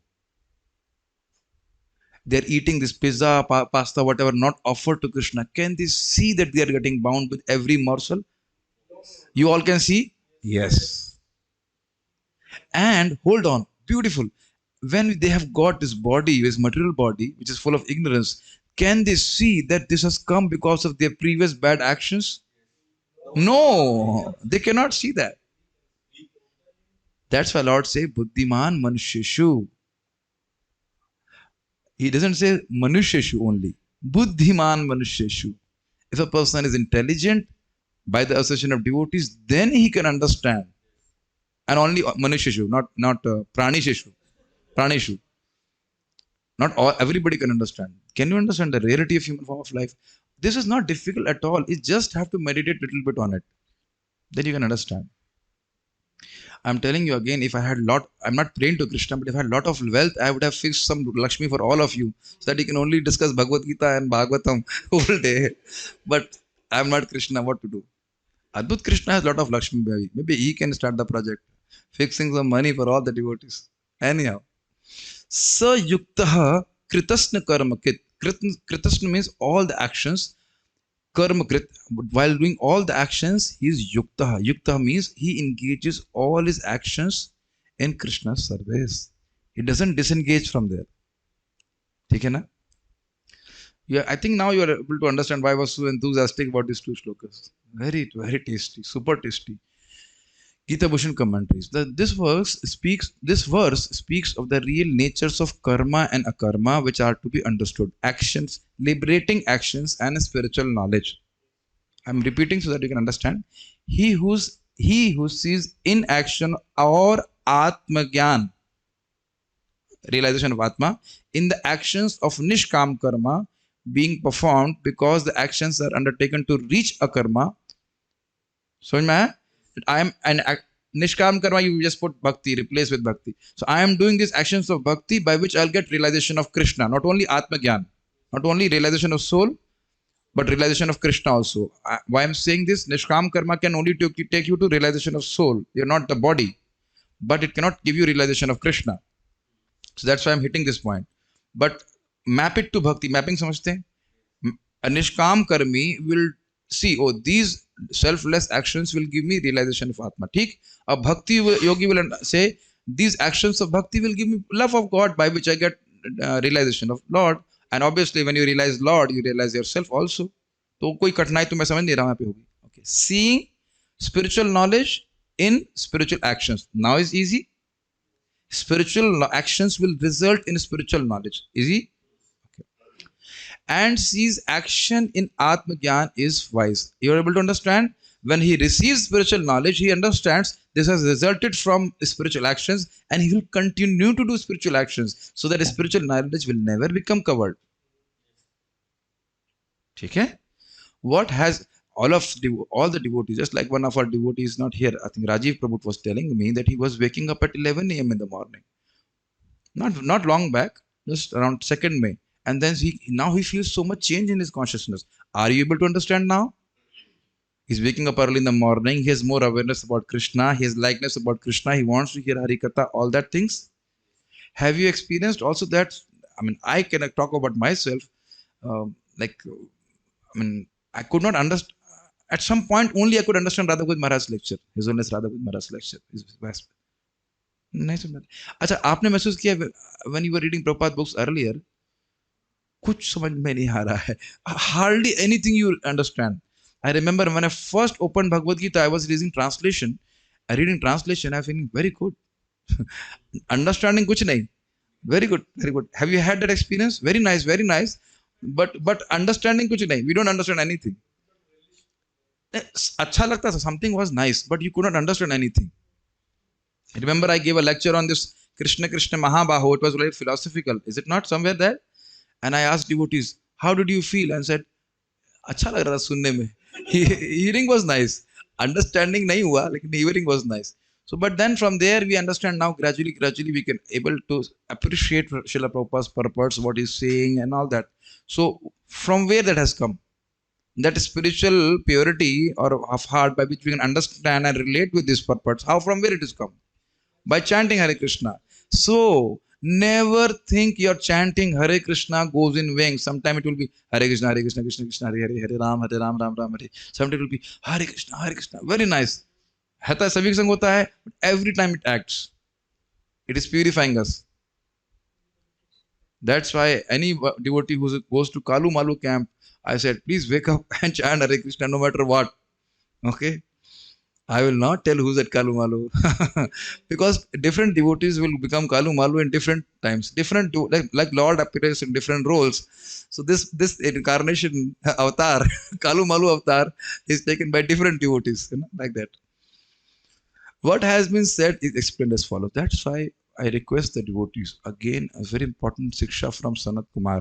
They're eating this pizza, pasta, whatever, not offered to Krishna. Can they see that they are getting bound with every morsel? You all can see? Yes. And hold on, beautiful. When they have got this body, this material body, which is full of ignorance, can they see that this has come because of their previous bad actions? No, they cannot see that. That's why Lord say, Buddhiman Manusheshu. He doesn't say Manusheshu only. Buddhiman Manusheshu. If a person is intelligent by the association of devotees, then he can understand. And only Manusheshu, not Pranisheshu. Pranishu. Not all, everybody can understand. Can you understand the rarity of human form of life? This is not difficult at all. You just have to meditate a little bit on it. Then you can understand. I'm telling you again, if I had lot, I'm not praying to Krishna, but if I had lot of wealth, I would have fixed some Lakshmi for all of you, so that you can only discuss Bhagavad Gita and Bhagavatam all day. But I'm not Krishna, what to do? Adbhut Krishna has a lot of Lakshmi Baby. Maybe he can start the project, fixing some money for all the devotees. Anyhow. Sayuktaha kritasna karma krit. Kritasna means all the actions. Karma krit. While doing all the actions, he is yuktaha. Yuktaha means he engages all his actions in Krishna's service. He doesn't disengage from there. ठीक है ना? Yeah, I think now you are able to understand why I was so enthusiastic about these two shlokas. Very, very tasty, super tasty. Gita Bhushan commentaries. This verse speaks of the real natures of karma and akarma, which are to be understood. Actions, liberating actions, and spiritual knowledge. I'm repeating so that you can understand. He who sees in action or Atma Gyan, realization of Atma, in the actions of Nishkam Karma being performed because the actions are undertaken to reach a karma. So I am an Nishkam Karma, you just put Bhakti, replace with Bhakti. So I am doing these actions of Bhakti by which I'll get realization of Krishna, not only Atma Gyan, not only realization of soul, but realization of Krishna also. Why I'm saying this, Nishkam Karma can only take you to realization of soul. You're not the body, but it cannot give you realization of Krishna. So that's why I'm hitting this point. But map it to Bhakti. Mapping samajhte? A Nishkam Karmi will see, oh, these selfless actions will give me realization of Atma. Theek? A Bhakti yogi will say, these actions of Bhakti will give me love of God by which I get realization of Lord. And obviously when you realize Lord, you realize yourself also. तो कोई कठिनाई तो मैं समझ नहीं रहा हूँ यहाँ पे होगी. Okay. Seeing spiritual knowledge in spiritual actions. Now is easy. Spiritual actions will result in spiritual knowledge. Easy? Okay. And sees action in Atma Gyan is wise. You are able to understand? When he receives spiritual knowledge, he understands this has resulted from spiritual actions and he will continue to do spiritual actions so that spiritual knowledge will never become covered. Okay? What has all the devotees, just like one of our devotees not here, I think Rajiv Prabhu was telling me that he was waking up at 11 a.m. in the morning. Not long back, just around 2nd May. And then now he feels so much change in his consciousness. Are you able to understand now? He's waking up early in the morning. He has more awareness about Krishna. He has likeness about Krishna. He wants to hear Harikatha, all that things. Have you experienced also that? I mean, I can talk about myself. I could not understand. At some point, only I could understand Radha Govind Maharaj's lecture. His Holiness Radha Govind Maharaj's lecture. नहीं समझ. अच्छा, आपने महसूस किया when you were reading Prabhupada books earlier, कुछ समझ में नहीं आ रहा है. Hardly anything you understand. I remember when I first opened Bhagavad Gita, I was reading translation. Reading translation, I feeling very good. Understanding कुछ नहीं. Very good, very good. Have you had that experience? Very nice, very nice. But understanding कुछ नहीं. We don't understand anything. अच्छा लगता था. Something was nice, but you could not understand anything. I remember I gave a lecture on this Krishna Mahabaho. It was very philosophical. Is it not somewhere there? And I asked devotees, how did you feel? And said, अच्छा लग रहा था सुनने में. Hearing was nice. Understanding नहीं हुआ, लेकिन hearing was nice. So, but then from there we understand now gradually we can able to appreciate Srila Prabhupada's purports, what he's saying and all that. So, from where that has come? That spiritual purity or of heart by which we can understand and relate with these purports. How, from where it has come? By chanting Hare Krishna. So, Never think your chanting Hare Krishna goes in vain. Sometime it will be Hare Krishna, Hare Krishna, Krishna Krishna, Hare Hare, Hare Ram, Ram Ram, Hare. Sometime it will be Hare Krishna, Hare Krishna. Very nice. Hata सभी संग होता है, but every time it acts, it is purifying us. That's why any devotee who goes to Kalu Malu camp, I said, please wake up and chant Hare Krishna no matter what. Okay? I will not tell who's at Kalu Malu because different devotees will become Kalu Malu in different times. Different like Lord appears in different roles. So this incarnation avatar, Kalu Malu avatar, is taken by different devotees, like that. What has been said is explained as follows. That's why I request the devotees, again, a very important siksha from Sanat Kumar.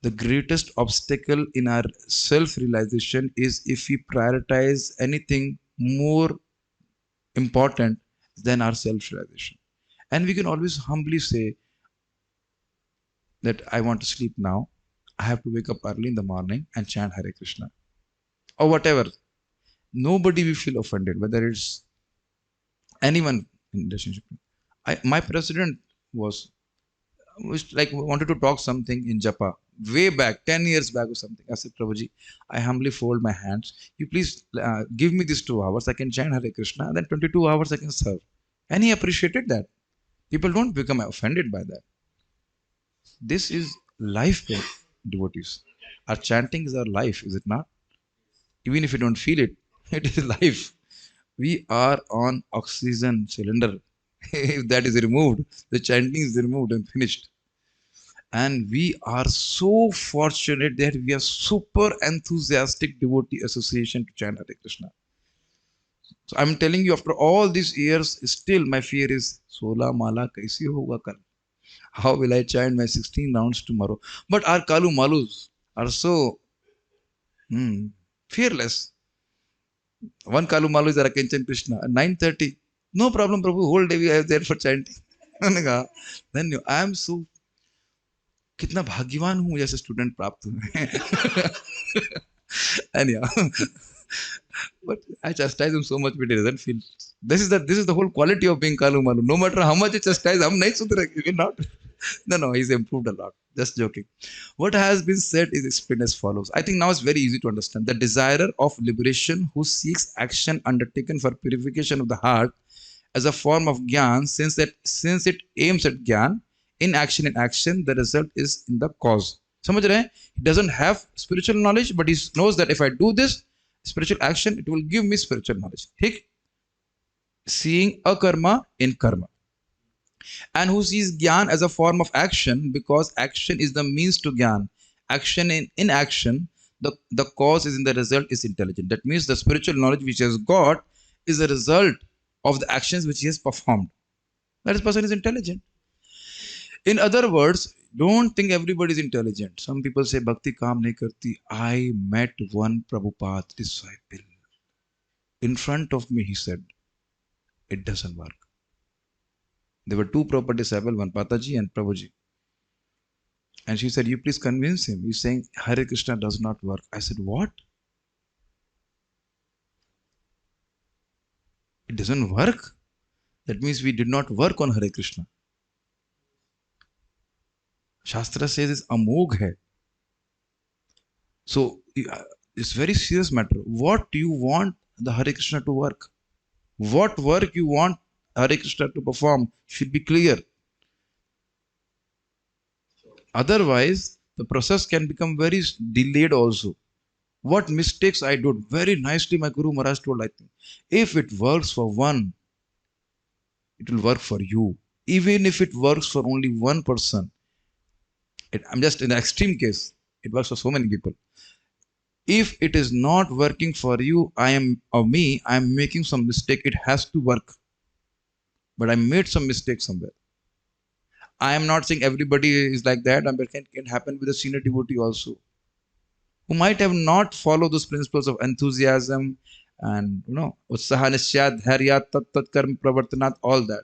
The greatest obstacle in our self-realization is if we prioritize anything more important than our self-realization. And we can always humbly say that I want to sleep now. I have to wake up early in the morning and chant Hare Krishna. Or whatever. Nobody will feel offended, whether it's anyone in relationship. My president was like wanted to talk something in Japa way back, 10 years back or something. I said, Prabhuji, I humbly fold my hands. You please give me these 2 hours. I can chant Hare Krishna, and then 22 hours I can serve. And he appreciated that. People don't become offended by that. This is life, devotees. Our chanting is our life, is it not? Even if you don't feel it, it is life. We are on oxygen cylinder. If that is removed, the chanting is removed and finished. And we are so fortunate that we are super enthusiastic devotee association to chant Hare Krishna. So I'm telling you, after all these years, still my fear is, Sola Mala kaisi hoga kal? How will I chant my 16 rounds tomorrow? But our Kalu Malus are so fearless. One Kalu Malu is Rakenchan Krishna at 9:30. No problem, Prabhu. Whole day we are there for chanting. Then I am so कितना भाग्यवान हूँ जैसे student प्राप्त हुए. And yeah, but I chastise him so much, but he doesn't feel. This is the whole quality of being Kalu Malu. No matter how much you chastise, हम नहीं सुधरेंगे. We're not. No, he's improved a lot. Just joking. What has been said is explained as follows. I think now it's very easy to understand. The desirer of liberation who seeks action undertaken for purification of the heart as a form of jnana, since it aims at jnana, in action, the result is in the cause. समझ रहे हैं? He doesn't have spiritual knowledge, but he knows that if I do this spiritual action, it will give me spiritual knowledge. ठीक? Seeing akarma in karma. And who sees Gyan as a form of action, because action is the means to Gyan. Action in action, the cause is in the result is intelligent. That means the spiritual knowledge which he has got is a result of the actions which he has performed. That person is intelligent. In other words, don't think everybody is intelligent. Some people say Bhakti kaam nahi karti. I met one Prabhupada disciple. In front of me, he said, it doesn't work. There were 2 Prabhupada disciples, one Pataji and Prabhuji. And she said, you please convince him. He's saying Hare Krishna does not work. I said, what? It doesn't work? That means we did not work on Hare Krishna. Shastra says it's amog hai. So it's very serious matter. What do you want the Hare Krishna to work? What work you want Hare Krishna to perform should be clear. Otherwise, the process can become very delayed also. What mistakes I did, very nicely my Guru Maharaj told, I think, if it works for one, it will work for you. Even if it works for only one person, I'm just in an extreme case, it works for so many people. If it is not working for you, I am making some mistake, it has to work. But I made some mistake somewhere. I am not saying everybody is like that, but it can happen with a senior devotee also, who might have not followed those principles of enthusiasm and, utsaha nisyad dharya tat karma pravartanat, all that.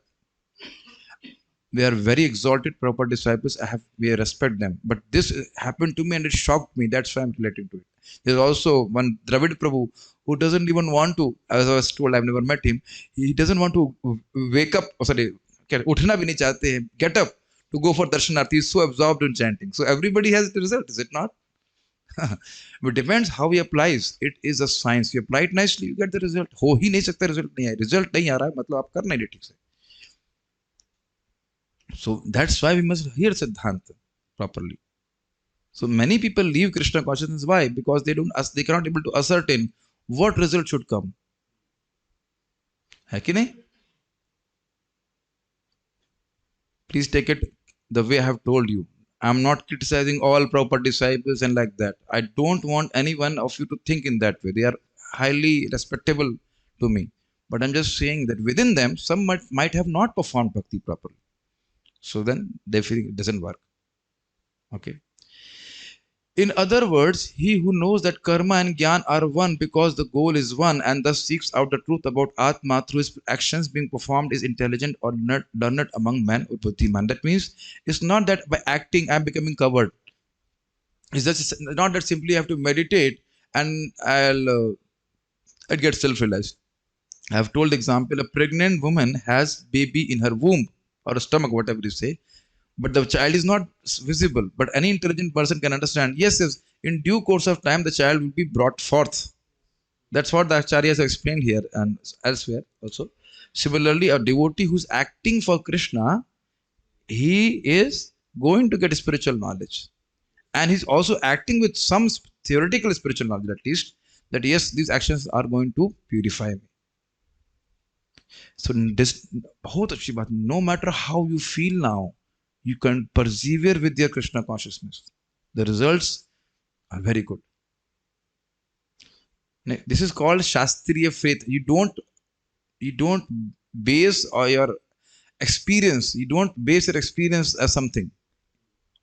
They are very exalted proper disciples. We respect them. But this happened to me and it shocked me. That's why I'm relating to it. There's also one Dravid Prabhu who doesn't even want to, as I was told, I've never met him. He doesn't want to wake up, क्या उठना भी नहीं चाहते हैं, get up to go for darshanarthi, is so absorbed in chanting. So everybody has the result, is it not? It depends how he applies. It is a science. You apply it nicely, you get the result. हो ही नहीं सकता result नहीं आए. Result नहीं आ रहा है मतलब आप कर नहीं रहे ठीक से. So that's why we must hear Siddhanta properly. So many people leave Krishna consciousness. Why? Because they cannot able to ascertain what result should come. है कि नहीं? Please take it the way I have told you. I'm not criticizing all proper disciples and like that. I don't want any one of you to think in that way. They are highly respectable to me. But I'm just saying that within them, some might have not performed bhakti properly. So then they feel it doesn't work. Okay. In other words, he who knows that karma and jnana are one because the goal is one and thus seeks out the truth about Atma through his actions being performed is intelligent or learned among men or buddhiman. That means it's not that by acting I'm becoming covered. It's just not that simply I have to meditate and I'll get self-realized. I have told the example, a pregnant woman has baby in her womb or stomach, whatever you say, but the child is not visible. But any intelligent person can understand, yes, in due course of time, the child will be brought forth. That's what the acharyas have explained here and elsewhere also. Similarly, a devotee who's acting for Krishna, he is going to get spiritual knowledge. And he's also acting with some theoretical spiritual knowledge, at least, that yes, these actions are going to purify me. So this बहुत अच्छी बात. No matter how you feel now, you can persevere with your Krishna consciousness. The results are very good. This is called Shastriya faith. You don't base your experience. You don't base your experience as something.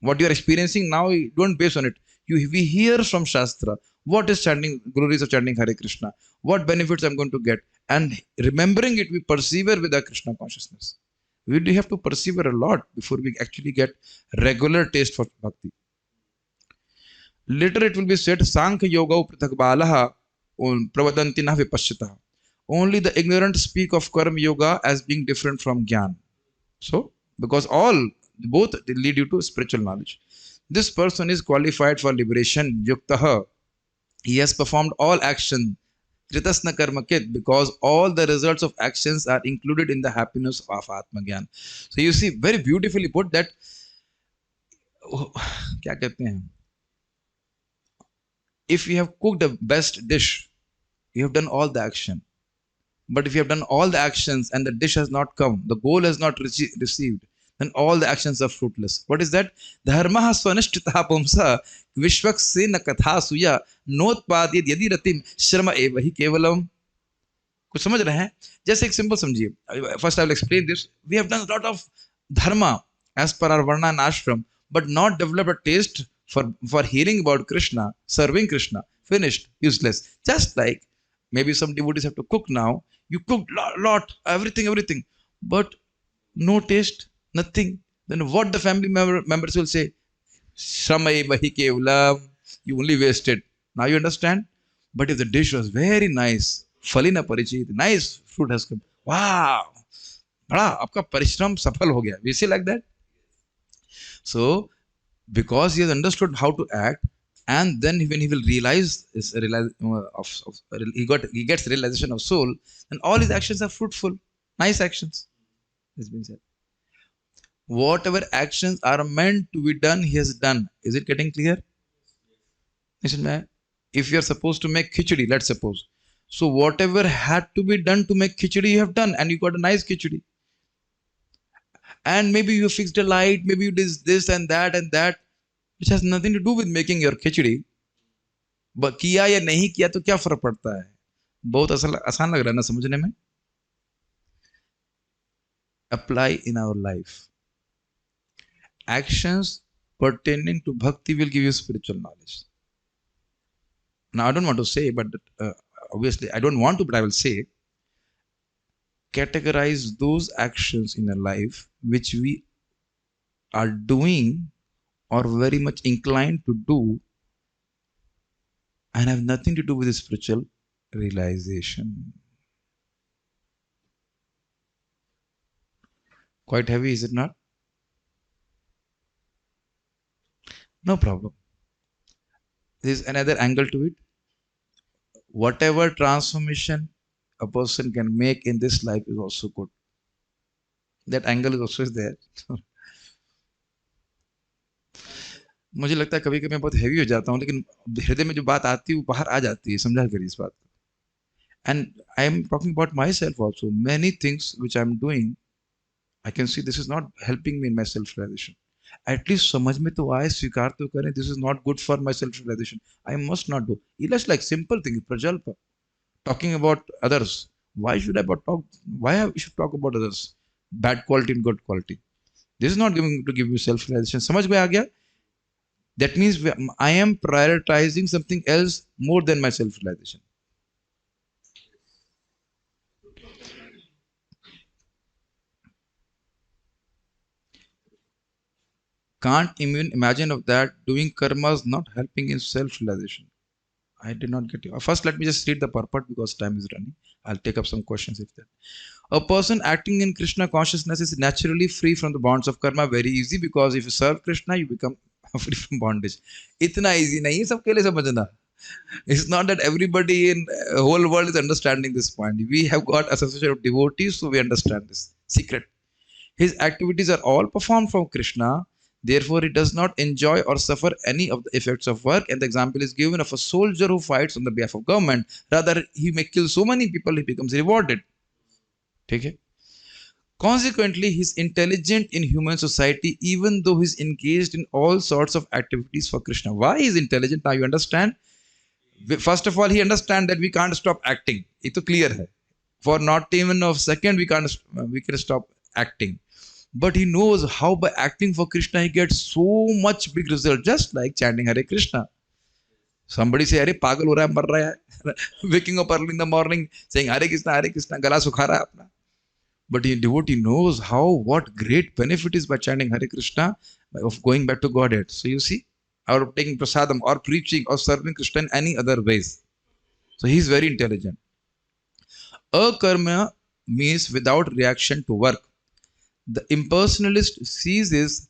What you are experiencing now, you don't base on it. We hear from Shastra what is chanting, glories of chanting Hare Krishna, what benefits I'm going to get, and remembering it, we persevere with our Krishna consciousness. We do have to persevere a lot before we actually get regular taste for bhakti. Later it will be said, Sankhya Yoga Prathak Balaha Pravadanti Na Vipashyata. Only the ignorant speak of Karma Yoga as being different from Gyan. So, because both lead you to spiritual knowledge. This person is qualified for liberation, Yuktaha. He has performed all action, Kritasna Karma Kit, because all the results of actions are included in the happiness of Atma Gyan. So you see, very beautifully put that, क्या कहते हैं? If you have cooked the best dish, you have done all the action. But if you have done all the actions and the dish has not come, the goal has not received, then all the actions are fruitless. What is that? Dharmaha swanishtitaha pumsa vishvaksena katha suya notpadid yadi ratim shrama evahi kevalam. कुछ समझ रहे हैं? जैसे एक simple समझिए. First I will explain this. We have done a lot of dharma as per our varna and ashram, but not developed a taste for hearing about Krishna, serving Krishna. Finished, useless. Just like maybe some devotees have to cook now. You cooked lot, everything, but no taste, nothing. Then what the family members will say? Shramai bahi kevalam. You only wasted. Now you understand? But if the dish was very nice, falina parichit, nice fruit has come. Wow! बड़ा आपका परिश्रम सफल हो गया. We say like that. So, because he has understood how to act, and then when he will realize he gets realization of soul, and all his actions are fruitful, nice actions. Has been said. Whatever actions are meant to be done, he has done. Is it getting clear? Listen, if you are supposed to make khichdi, let's suppose. So whatever had to be done to make khichdi, you have done, and you got a nice khichdi. And maybe you fixed a light, maybe you did this and that, which has nothing to do with making your khichdi. But किया या नहीं किया तो क्या फर्क पड़ता है? बहुत आसान लग रहा है ना समझने में? Apply in our life. Actions pertaining to bhakti will give you spiritual knowledge. Now I don't want to say, but obviously I don't want to, but I will say, categorize those actions in a life which we are doing or very much inclined to do and have nothing to do with the spiritual realization. Quite heavy, is it not? No problem. There's another angle to it. Whatever transformation a person can make in this life is also good. That angle is also there. मुझे लगता है कभी कभी मैं बहुत heavy हो जाता हूँ, लेकिन हृदय में जो बात आती है वो बाहर आ जाती है, समझा करिए इस बात को. And I am talking about myself also. Many things which I am doing, I can see this is not helping me in my self realisation. At least समझ में तो आए, स्वीकार तो करें, this is not good for my self realisation. I must not do. It's like simple thing, प्रजल्प, talking about others. Why should I about talk? Why I should talk about others? Bad quality and good quality. This is not giving to give you self realization. समझ में आ गया? That means I am prioritizing something else more than my self realization. Can't even imagine of that. Doing karma is not helping in self realization. I did not get you. First, let me just read the purport because time is running. I'll take up some questions if that. A person acting in Krishna consciousness is naturally free from the bonds of karma. Very easy, because if you serve Krishna, you become free from bondage. Itna easy nahi hai sabke liye samajhna. It's not that everybody in whole world is understanding this point. We have got association of devotees, so we understand this secret. His activities are all performed from Krishna. Therefore, he does not enjoy or suffer any of the effects of work. And the example is given of a soldier who fights on the behalf of government. Rather, he may kill so many people, he becomes rewarded. Okay? Consequently, he is intelligent in human society, even though he is engaged in all sorts of activities for Krishna. Why he is intelligent? Now you understand. First of all, he understands that we can't stop acting. It is clear hai. For not even a second, we can stop acting. But he knows how by acting for Krishna he gets so much big result, just like chanting Hare Krishna. Somebody say, "Arey pagal ho raha hai, mar raha hai," waking up early in the morning saying Hare Krishna, gala sukha raha hai apna. But the devotee knows what great benefit is by chanting Hare Krishna, of going back to Godhead. So you see, or taking prasadam, or preaching, or serving Krishna in any other ways. So he is very intelligent. Akarma means without reaction to work. The impersonalist ceases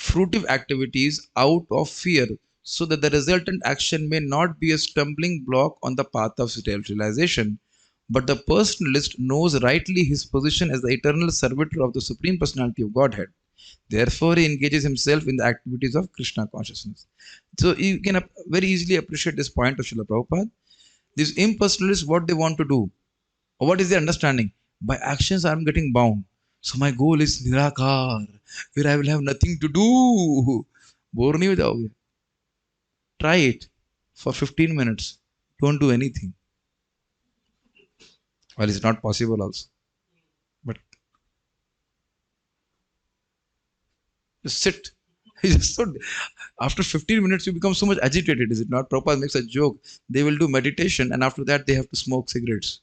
fruitive activities out of fear, so that the resultant action may not be a stumbling block on the path of self-realization. But the personalist knows rightly his position as the eternal servitor of the Supreme Personality of Godhead. Therefore, he engages himself in the activities of Krishna consciousness. So you can very easily appreciate this point of Srila Prabhupada. These impersonalists, what they want to do, or what is their understanding? By actions I am getting bound. So my goal is Nirakar, where I will have nothing to do. Bore nahi ho jaoge. Try it for 15 minutes. Don't do anything. Well, it's not possible also. But just sit. After 15 minutes, you become so much agitated, is it not? Prabhupada makes a joke. They will do meditation, and after that, they have to smoke cigarettes.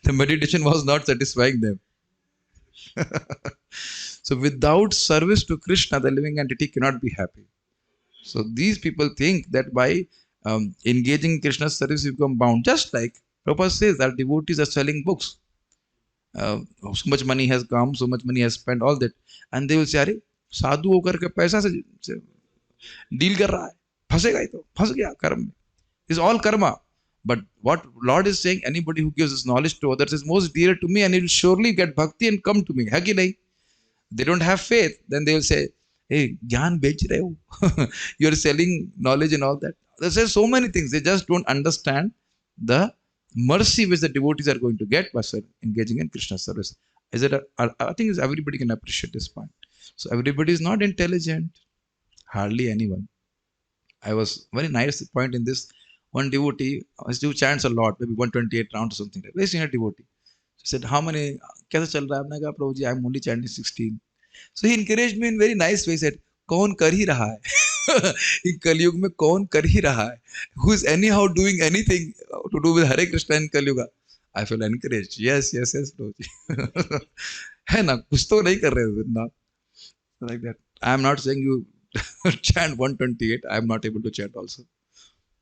The meditation was not satisfying them. So without service to Krishna, the living entity cannot be happy. So these people think that by engaging in Krishna's service, you become bound. Just like Prabhupada says that devotees are selling books. So much money has come, so much money has spent, all that. And they will say, अरे साधु होकर के पैसा से deal कर रहा है, फंसेगा ही तो, फंस गया कर्म में. It's all karma. But what Lord is saying, anybody who gives this knowledge to others is most dear to me, and he will surely get bhakti and come to me. है कि नहीं? They don't have faith, then they will say, hey, ज्ञान बेच रहे हो. You are selling knowledge and all that. They say so many things. They just don't understand the mercy which the devotees are going to get by engaging in Krishna service. I think everybody can appreciate this point. So everybody is not intelligent. Hardly anyone. I was very nice point in this. One devotee who chants a lot, maybe 128 rounds or something. Very senior devotee. She said, how many, kaise chal raha hai? I said, Prabhuji, I am only chanting 16. So he encouraged me in very nice way. He said, kaun kar hi raha hai? In Kali Yuga mein kaun kar hi raha hai? Who is anyhow doing anything to do with Hare Krishna in Kali Yuga? I feel encouraged. Yes, Prabhuji. Hai na, kuch to nahi kar rahe na. Like that. I am not saying you chant 128. I am not able to chant also.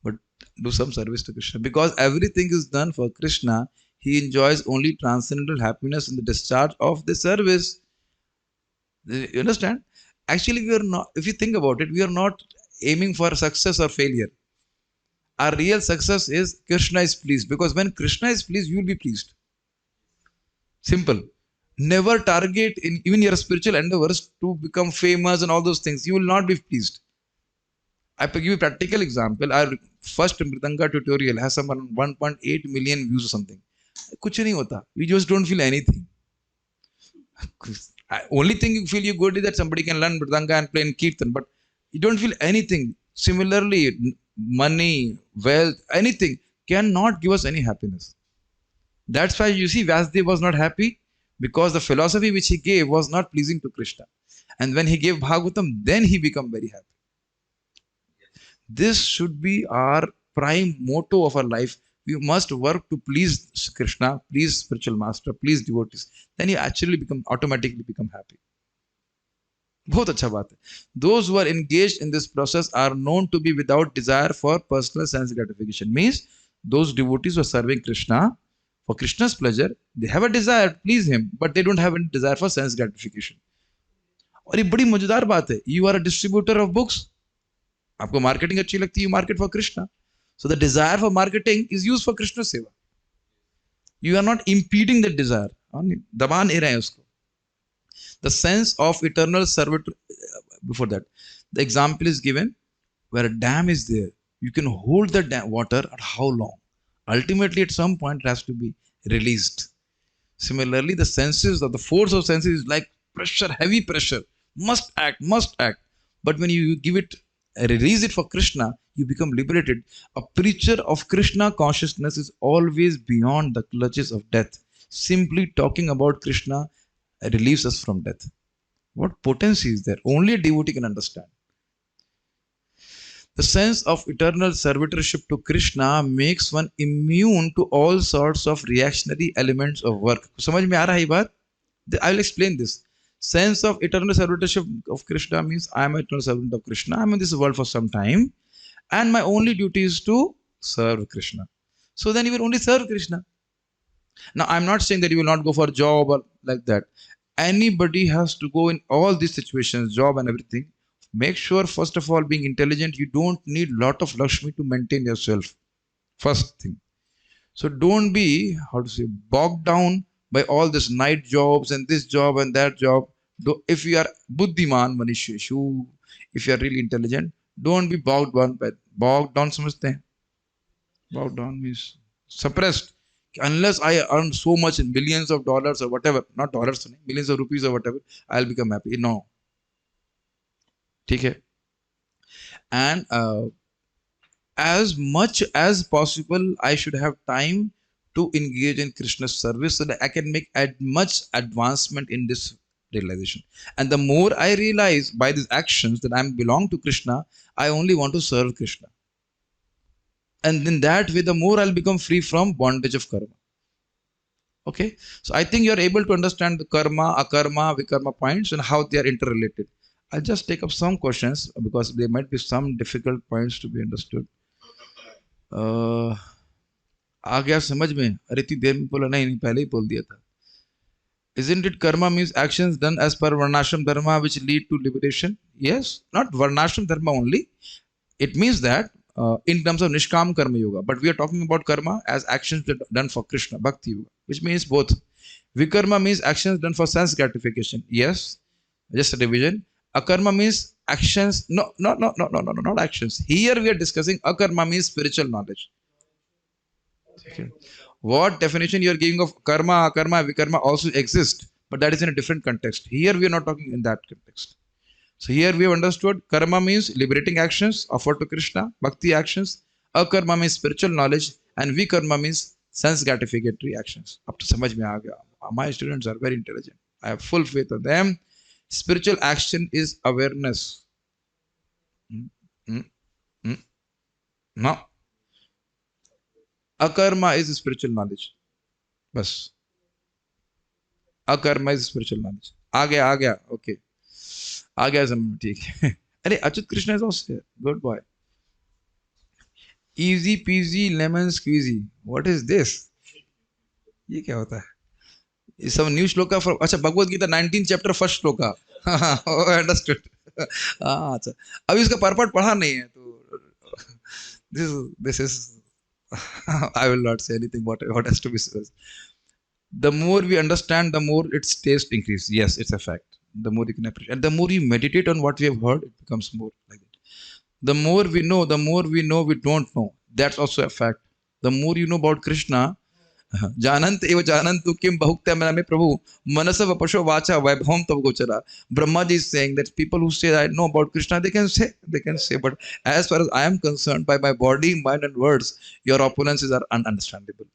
But do some service to Krishna. Because everything is done for Krishna, he enjoys only transcendental happiness in the discharge of the service. You understand? Actually, we are not, if you think about it, we are not aiming for success or failure. Our real success is Krishna is pleased, because when Krishna is pleased, you will be pleased. Simple. Never target in even your spiritual endeavors to become famous and all those things. You will not be pleased. I will give you a practical example. Our first Mridanga tutorial has some 1.8 million views or something. कुछ नहीं होता. We just don't feel anything. Only thing you feel you good is that somebody can learn Mridanga and play in Kirtan, but you don't feel anything. Similarly, money, wealth, anything cannot give us any happiness. That's why you see Vyasdev was not happy, because the philosophy which he gave was not pleasing to Krishna. And when he gave Bhagavatam, then he became very happy. This should be our prime motto of our life. We must work to please Krishna, please spiritual master, please devotees. Then you actually automatically become happy. बहुत अच्छा बात है. Those who are engaged in this process are known to be without desire for personal sense gratification. Means those devotees who are serving Krishna for Krishna's pleasure, they have a desire to please him, but they don't have any desire for sense gratification. और ये बड़ी मजेदार बात है. You are a distributor of books. आपको marketing अच्छी लगती है, market for Krishna. So the desire for marketing is use for Krishna सेवा. You are not impeding that desire, दबा नहीं रहे हैं उसको. The sense of eternal servitude, before that the example is given where a dam is there. You can hold the water at how long? Ultimately, at some point, it has to be released. Similarly, the senses, of the force of senses is like pressure, heavy pressure. Must act, must act. But when you give it, release it for Krishna, you become liberated. A preacher of Krishna consciousness is always beyond the clutches of death. Simply talking about Krishna relieves us from death. What potency is there? Only a devotee can understand. The sense of eternal servitorship to Krishna makes one immune to all sorts of reactionary elements of work. समझ में आ रहा है ये बात? I will explain this. Sense of eternal servitorship of Krishna means I am an eternal servant of Krishna. I am in this world for some time, and my only duty is to serve Krishna. So then you will only serve Krishna. Now I am not saying that you will not go for a job or like that. Anybody has to go in all these situations, job and everything. Make sure, first of all, being intelligent, you don't need lot of Lakshmi to maintain yourself. First thing. So don't be, how to say, bogged down by all this night jobs and this job and that job. If you are buddhiman manisheshu, if you are really intelligent, don't be bogged down. समझते हैं? Bogged down means suppressed. Unless I earn so much in millions of dollars or whatever, not dollars, millions of rupees or whatever, I'll become happy. No. ठीक है? And as much as possible, I should have time to engage in Krishna's service so that I can make as much advancement in this realization. And the more I realize by these actions that I belong to Krishna, I only want to serve Krishna. And in that way, the more I'll become free from bondage of karma. Okay? So I think you're able to understand the karma, akarma, vikarma points and how they are interrelated. I'll just take up some questions because there might be some difficult points to be understood. आ गया समझ में? अरे इतनी देर में बोला नहीं पहले ही बोल दिया था. Isn't it karma means actions done as per varnashram dharma which lead to liberation? Yes, not varnashram dharma only. It means that in terms of nishkam karma yoga, but we are talking about karma as actions done for Krishna, bhakti yoga, which means both. Vikarma means actions done for sense gratification. Yes, just a revision. Akarma means actions. No, not actions. Here we are discussing akarma means spiritual knowledge. Okay. What definition you are giving of karma, akarma, vikarma also exists, but that is in a different context. Here we are not talking in that context. So here we have understood karma means liberating actions offered to Krishna, bhakti actions. Akarma means spiritual knowledge, and vikarma means sense gratificatory actions. Up to samajh mein aa gaya. My students are very intelligent. I have full faith in them. Spiritual action is awareness. No. Akarma is spiritual knowledge. Bas. Akarma is spiritual knowledge. आ गया. Okay. आ गया समझ में, ठीक है. अरे Achyut Krishna is also here. Good boy. Easy peasy lemon squeezy. What is this? ये क्या होता है? Some new shloka from अच्छा Bhagavad Gita 19th chapter first shloka. Understood. अच्छा, अभी उसका परपट पढ़ा नहीं है तो this is I will not say anything what has to be. The more we understand, the more its taste increase. Yes, it's a fact. The more you can appreciate, and the more you meditate on what we have heard, it becomes more like that. The more we know, we don't know. That's also a fact. The more you know about Krishna, जानन्त एव जानन्तु किम बहुक्तमनामे प्रभु मनस वपशो वाचा वैभवम तव गोचरा. Brahma ji is saying that people who say I know about Krishna, they can say, but as far as I am concerned, by my body, mind, and words, your opponents are ununderstandable.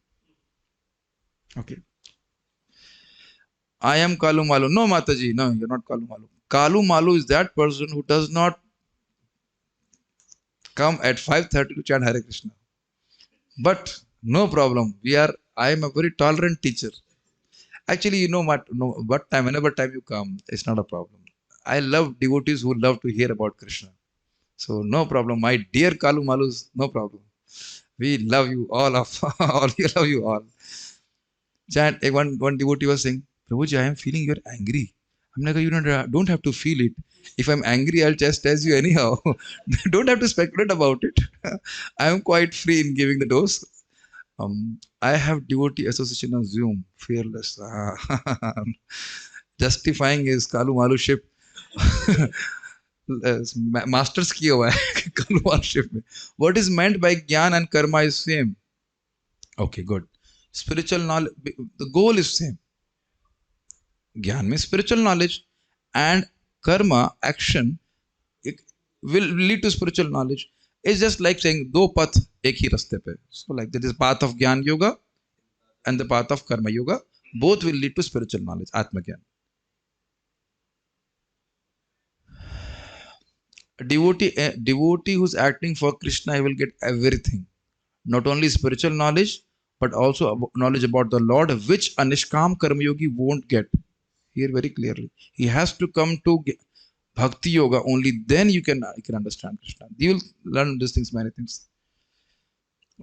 Okay. I am Kalu Malu. No, Mataji, no, you're not Kalu Malu. Kalu Malu is that person who does not come at 5:30 to chant Hare Krishna. But no problem. I am a very tolerant teacher. Actually, you know what? No, whenever time you come, it's not a problem. I love devotees who love to hear about Krishna. So no problem. My dear Kalu Malus, no problem. We love you all all. We love you all. Chant. One devotee was saying, Prabhuji, I am feeling you're angry. I'm like, you don't have to feel it. If I'm angry, I'll chastise you anyhow. Don't have to speculate about it. I am quite free in giving the dose. I have devotee association on Zoom, fearless. Justifying his Kalu Maluship. Masters किया हुआ है Kalu Maluship में. What is meant by ज्ञान and karma is same. Okay, good. Spiritual knowledge, the goal is same. ज्ञान में spiritual knowledge and karma action will lead to spiritual knowledge. It's just like saying दो पथ एक ही रास्ते पे. So like that is path of ज्ञान yoga and the path of karma yoga. Both will lead to spiritual knowledge, atma gyan. A devotee who's acting for Krishna, he will get everything. Not only spiritual knowledge, but also knowledge about the Lord, which a Nishkam Karma Yogi won't get. Here very clearly. He has to come to Bhakti Yoga, only then you can understand Krishna. You will learn these things, many things.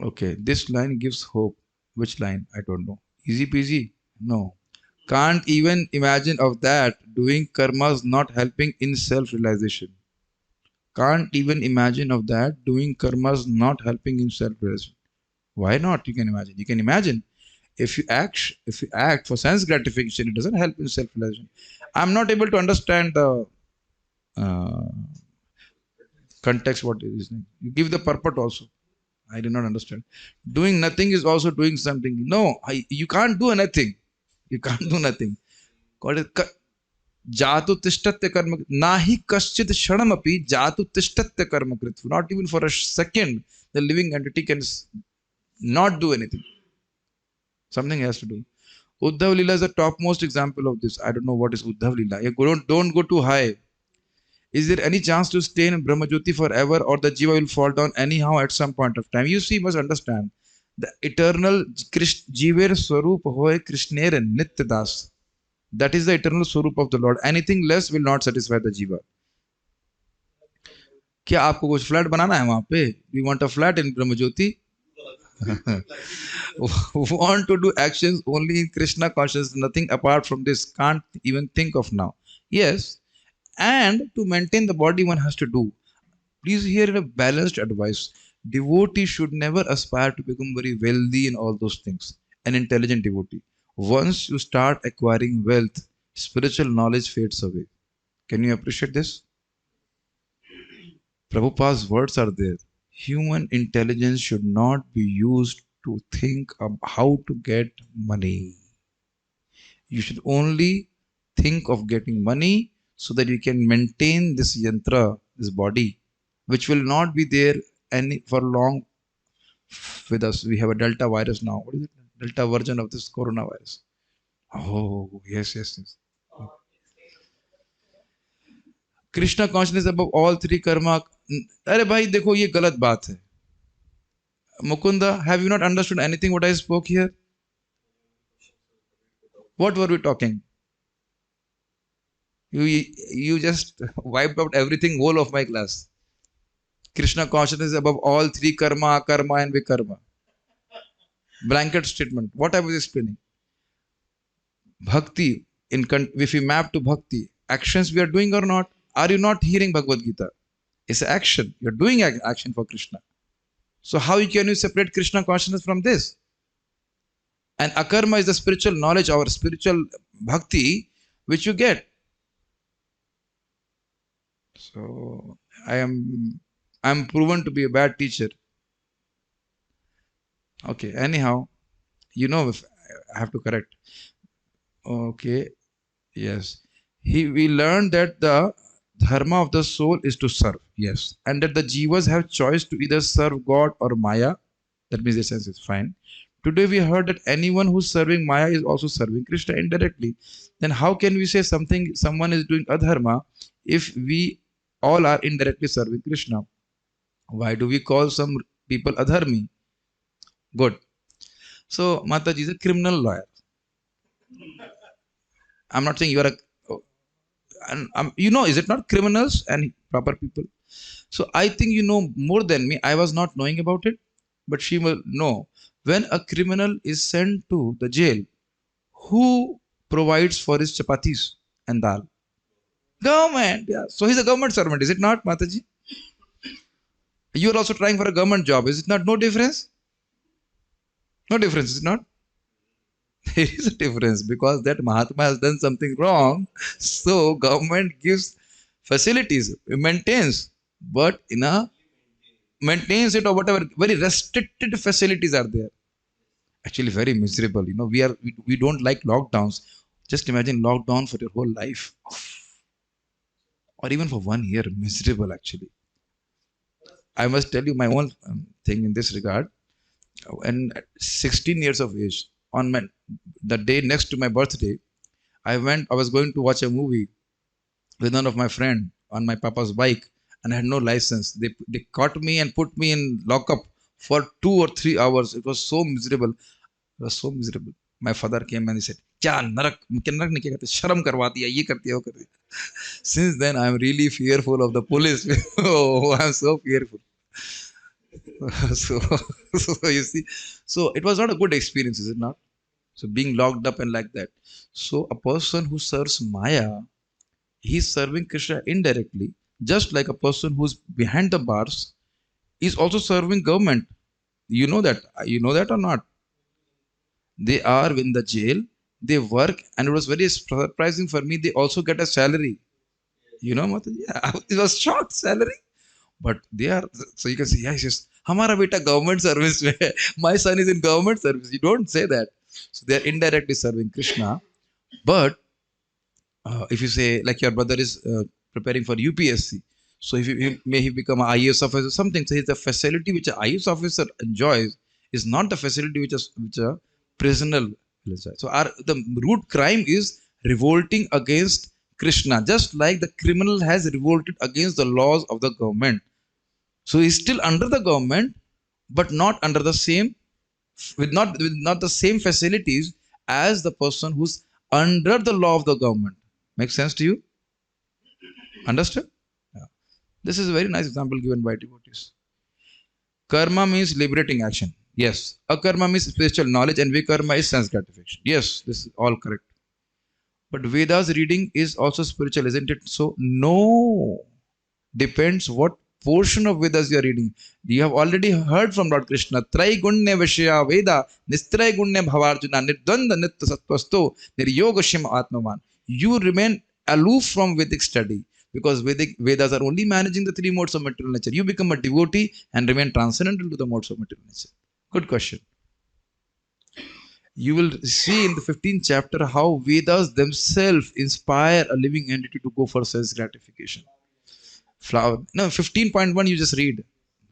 Okay, this line gives hope. Which line? I don't know. Easy peasy? No. Can't even imagine of that. Doing karmas not helping in self-realization. Can't even imagine of that. Doing karmas not helping in self-realization. Why not? You can imagine. You can imagine. If you act for sense gratification, it doesn't help in self-realization. I'm not able to understand the context. What is it? You give the purport also. I did not understand. Doing nothing is also doing something. No, you can't do anything. You can't do nothing. जातु तिष्ठत्य कर्म नाहि कश्चित क्षणमपि जातु तिष्ठत्य कर्म कृत्वा. Not even for a second the living entity can not do anything. Something has to do. Uddhav Leela is the topmost example of this. I don't know what is Uddhav Leela. Don't go too high. Is there any chance to stay in Brahmajyoti forever, or the jiva will fall down anyhow at some point of time? You see, you must understand. The eternal Jiver Swarup hoy Krishner Nityadas. That is the eternal Swarup of the Lord. Anything less will not satisfy the jiva. क्या आपको कुछ flat बनाना है वहां पे? You want a flat in Brahmajyoti? Want to do actions only in Krishna consciousness, nothing apart from this. Can't even think of now. Yes. And to maintain the body, one has to do. Please hear a balanced advice. Devotee should never aspire to become very wealthy and all those things. An intelligent devotee. Once you start acquiring wealth, spiritual knowledge fades away. Can you appreciate this? Prabhupada's words are there. Human intelligence should not be used to think of how to get money. You should only think of getting money so that you can maintain this yantra, this body, which will not be there for long with us. We have a Delta virus now. What is it? Delta version of this coronavirus. Oh, yes. Krishna consciousness above all three karma. अरे भाई देखो ये गलत बात है. Mukunda, have you not understood anything what I spoke here? What were we talking? You just wiped out everything, whole of my class. Krishna consciousness above all three karma, akarma and vikarma. Blanket statement. What I was explaining. Bhakti, if we map to bhakti, actions we are doing or not? Are you not hearing Bhagavad Gita? It's action. You're doing action for Krishna. So how can you separate Krishna consciousness from this? And akarma is the spiritual knowledge or spiritual bhakti which you get. So I'm proven to be a bad teacher. Okay, anyhow, if I have to correct. Okay, yes. We learned that the dharma of the soul is to serve. Yes. And that the jivas have choice to either serve God or Maya. That means the sense is fine. Today we heard that anyone who's serving Maya is also serving Krishna indirectly. Then how can we say someone is doing adharma if we all are indirectly serving Krishna? Why do we call some people adharmi? Good. So Mataji is a criminal lawyer. I'm not saying you are and is it not criminals and proper people? So I think you know more than me. I was not knowing about it, but she will know. When a criminal is sent to the jail, who provides for his chapatis and dal? Government. Yeah. So he's a government servant, is it not, Mataji? You are also trying for a government job, is it not? No difference? No difference, is it not? There is a difference because that Mahatma has done something wrong. So government gives facilities, maintains, but maintains it or whatever. Very restricted facilities are there. Actually, very miserable. We don't like lockdowns. Just imagine lockdown for your whole life, or even for 1 year. Miserable, actually. I must tell you my own thing in this regard. And at 16 years of age, on the day next to my birthday, I was going to watch a movie with one of my friend on my papa's bike, and I had no license. They caught me and put me in lockup for 2 or 3 hours. It was so miserable. It was so miserable. My father came and he said, "क्या नरक नहीं क्या कहते शर्म करवा दिया ये कर दिया वो कर दिया." Since then, I'm really fearful of the police. Oh, I'm so fearful. so, so you see, so it was not a good experience, is it not? So being locked up and like that. So a person who serves Maya, he's serving Krishna indirectly, just like a person who's behind the bars is also serving government. You know that? You know that or not? They are in the jail, they work, and it was very surprising for me. They also get a salary. Mataji? Yeah, it was short salary, but they are. So you can say, yes, yes. Hamara beta government service. My son is in government service. You don't say that. So they are indirectly serving Krishna. But if you say like your brother is preparing for UPSC, so if may he become an IAS officer or something, so the facility which an IAS officer enjoys is not the facility which a prisoner enjoys. So the root crime is revolting against Krishna, just like the criminal has revolted against the laws of the government. So he's still under the government, but not under the same with not the same facilities as the person who's under the law of the government. Makes sense to you? Understood? Yeah. This is a very nice example given by devotees. Karma means liberating action. Yes. Akarma means spiritual knowledge, and vikarma is sense gratification. Yes, this is all correct. But Veda's reading is also spiritual, isn't it? So, no. Depends what portion of Vedas you are reading. You have already heard from Lord Krishna. Traigunne Vishya Veda, Nistraigunne Bhavarjuna, Nirdvanda Nitya Sattvasto, Niryogoshim Atmavan. You remain aloof from Vedic study because Vedas are only managing the three modes of material nature. You become a devotee and remain transcendental to the modes of material nature. Good question. You will see in the 15th chapter how Vedas themselves inspire a living entity to go for sense gratification. No, 15.1 you just read.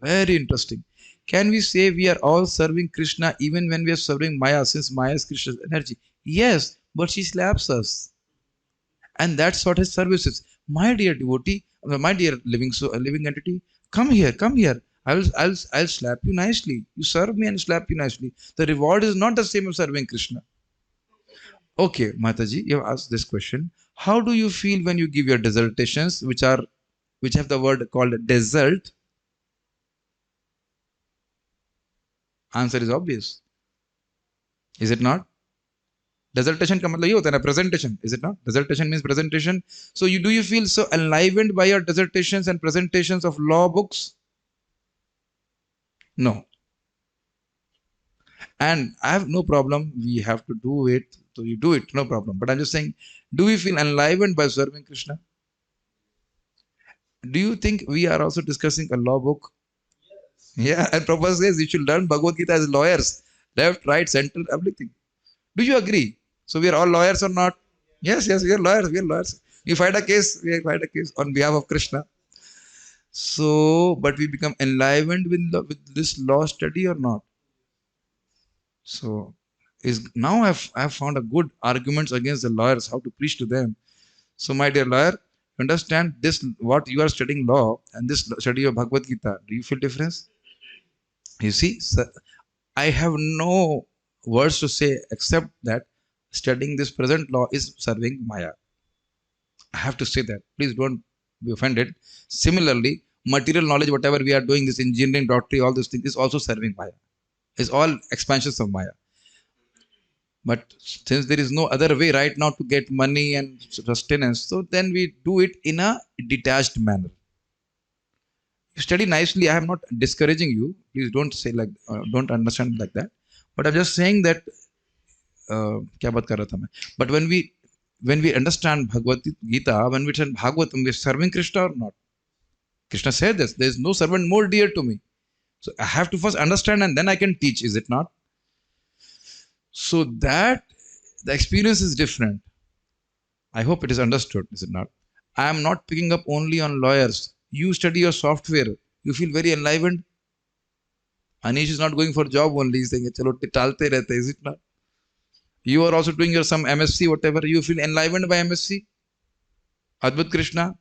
Very interesting. Can we say we are all serving Krishna even when we are serving Maya, since Maya is Krishna's energy? Yes, but she slaps us. And that's what his service is. My dear devotee, my dear living entity, come here, come here. I'll slap you nicely. You serve me and slap you nicely. The reward is not the same as serving Krishna. Okay, Mataji, you have asked this question. How do you feel when you give your dissertations, which have the word called desert? Answer is obvious. Is it not? Dissertation का मतलब ये होता है ना, presentation, is it not? Dissertation means presentation. So do you feel so enlivened by your dissertations and presentations of law books? No. And I have no problem. We have to do it. So you do it, no problem. But I'm just saying, do we feel enlivened by serving Krishna? Do you think we are also discussing a law book? Yeah, and Prabhupada says you should learn Bhagavad Gita as lawyers, left, right, center, everything. Do you agree? So we are all lawyers or not? Yes, yes, we are lawyers. We are lawyers. We fight a case. We fight a case on behalf of Krishna. So, but we become enlivened with this law study or not? So, is now I've found a good arguments against the lawyers how to preach to them. So, my dear lawyer, understand this what you are studying law and this study of Bhagavad Gita. Do you feel difference? You see, I have no words to say except that studying this present law is serving Maya. I have to say that. Please don't be offended. Similarly, material knowledge, whatever we are doing, this engineering, doctorate, all these things is also serving Maya. It's all expansions of Maya. But since there is no other way right now to get money and sustenance, so then we do it in a detached manner. You study nicely. I am not discouraging you. Please don't say like, don't understand like that. But I'm just saying that, क्या बात कर रहा था मैं? But when we understand Bhagavad Gita, when we understand Bhagavatam, we are serving Krishna or not? Krishna said this. There is no servant more dear to me. So I have to first understand and then I can teach. Is it not? So that the experience is different. I hope it is understood. Is it not? I am not picking up only on lawyers. You study your software. You feel very enlivened. Anish is not going for job only. He's saying, "Chalo talte rehte." Is it not? You are also doing your some MSc, whatever. You feel enlivened by MSc. Advait Krishna.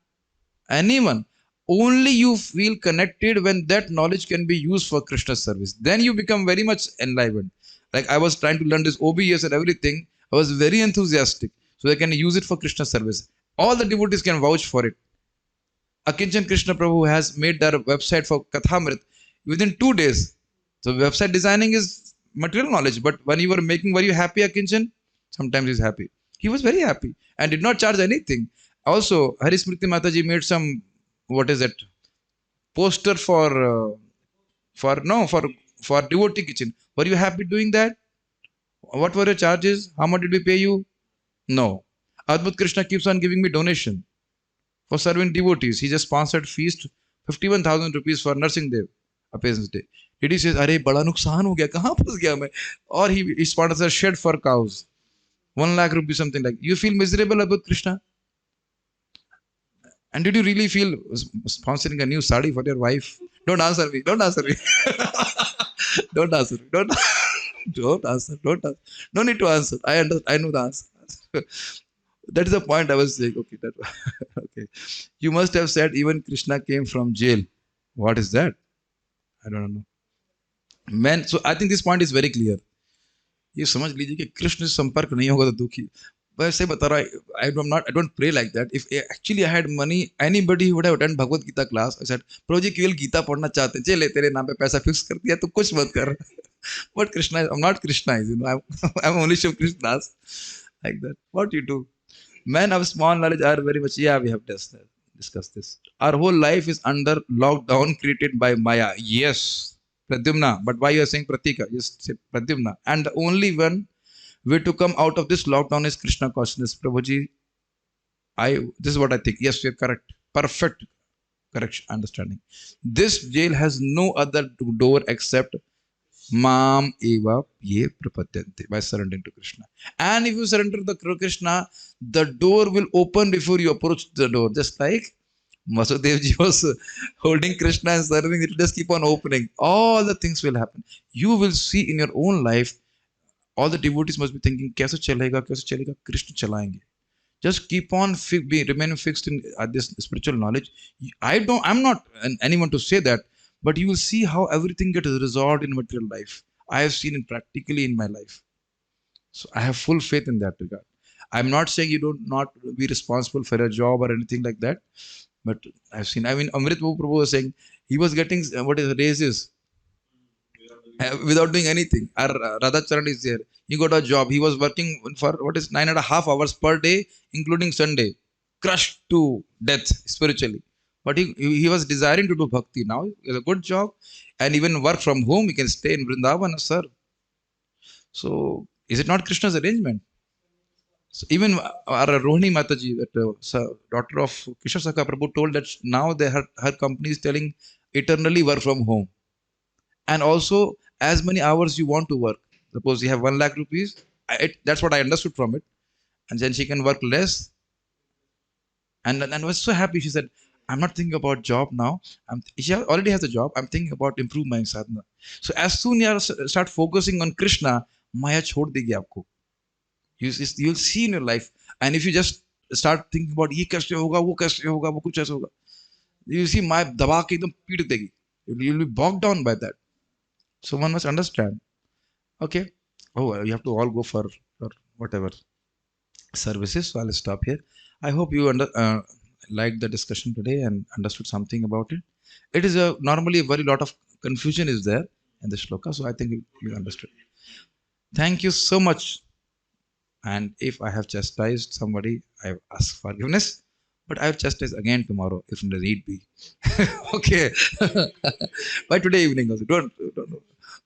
Anyone. Only you feel connected when that knowledge can be used for Krishna's service. Then you become very much enlivened. Like I was trying to learn this OBS and everything. I was very enthusiastic. So I can use it for Krishna's service. All the devotees can vouch for it. Akinchan Krishna Prabhu has made their website for Kathamrit within 2 days. So website designing is material knowledge. But when you were making, were you happy, Akinchan? Sometimes he's happy. He was very happy and did not charge anything. Also, Harismriti Mataji made some, what is it? Poster for devotee kitchen. Were you happy doing that? What were your charges? How much did we pay you? No. Advait Krishna keeps on giving me donation for serving devotees. He just sponsored feast 51,000 rupees for Nursing Dev, a Parents' Day. Did says, "अरे बड़ा नुकसान हो गया, कहाँ फंस गया मैं?" Or he sponsored shed for cows, 1 lakh rupees, something like. You feel miserable about Krishna? And did you really feel sponsoring a new sari for your wife? Don't answer me. Don't answer me. Don't answer. Don't answer. Don't answer. No need to answer. I know the answer. That is the point I was saying. Okay, okay. You must have said even Krishna came from jail. What is that? I don't know. Man, so I think this point is very clear. ये समझ लीजिए कि कृष्ण से संपर्क नहीं होगा तो दुखी. वैसे बता रहा I don't pray like that. If actually I had money, anybody would have attended Bhagavad Gita class. I said, "Prabhu ji केवल गीता पढ़ना चाहते हैं, चले तेरे नाम पे पैसा फिक्स कर दिया तो कुछ मत कर." But Krishna, I'm not Krishna, I'm only Shiv Krishnas, like that. What you do? Men of small knowledge are very much. Yeah, we have discussed this. Our whole life is under lockdown created by Maya. Yes, Pradyumna. But why you are saying Pratika? Yes, say Pradyumna. And the only one way to come out of this lockdown is Krishna consciousness. Prabhuji, this is what I think. Yes, we are correct. Perfect correction, understanding. This jail has no other door except Mam eva ye prapadyante, by surrendering to Krishna. And if you surrender to Krishna, the door will open before you approach the door. Just like Vasudevji was holding Krishna and serving, it will just keep on opening. All the things will happen. You will see in your own life. All the devotees must be thinking, कैसे चलेगा, Krishna चलाएंगे. Just keep on remaining fixed in this spiritual knowledge. I'm not anyone to say that, but you will see how everything gets resolved in material life. I have seen it practically in my life. So I have full faith in that regard. I'm not saying you don't not be responsible for a job or anything like that, but I've seen. I mean, Amrit Prabhu was saying he was getting raises. without doing anything. Our Radhacharan is there. He got a job. He was working for what is 9.5 hours per day, including Sunday, crushed to death spiritually. But he was desiring to do bhakti. Now he has a good job, and even work from home. He can stay in Vrindavan, sir. So is it not Krishna's arrangement? So even our Rohini Mataji, that daughter of Kishore Sakha Prabhu, told that now her company is telling eternally work from home, and also as many hours you want to work. Suppose you have 1 lakh rupees, that's what I understood from it, and then she can work less. And I was so happy. She said, "I'm not thinking about job now. She already has a job. I'm thinking about improve my sadhana." So as soon as you start focusing on Krishna, Maya chhod degi aapko. You'll see in your life, and if you just start thinking about ये कैसे होगा वो कुछ ऐसे होगा, you see Maya दबा के एकदम पीट देगी. You'll be bogged down by that. So one must understand. Okay. Oh, you have to all go for whatever services. So I'll stop here. I hope you liked the discussion today and understood something about it. It is normally a very lot of confusion is there in the shloka. So I think you understood. Thank you so much. And if I have chastised somebody, I ask forgiveness. But I will chastise again tomorrow if need be. Okay. By today evening also. Don't.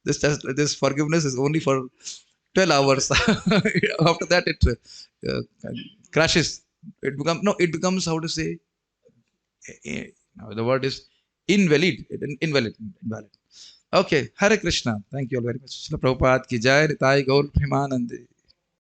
This forgiveness is only for 12 hours. After that, it crashes. It becomes how to say. The word is invalid. Invalid. Okay. Hare Krishna. Thank you all very much. Srila Prabhupada ki jai. Nitai Gaur Premanande.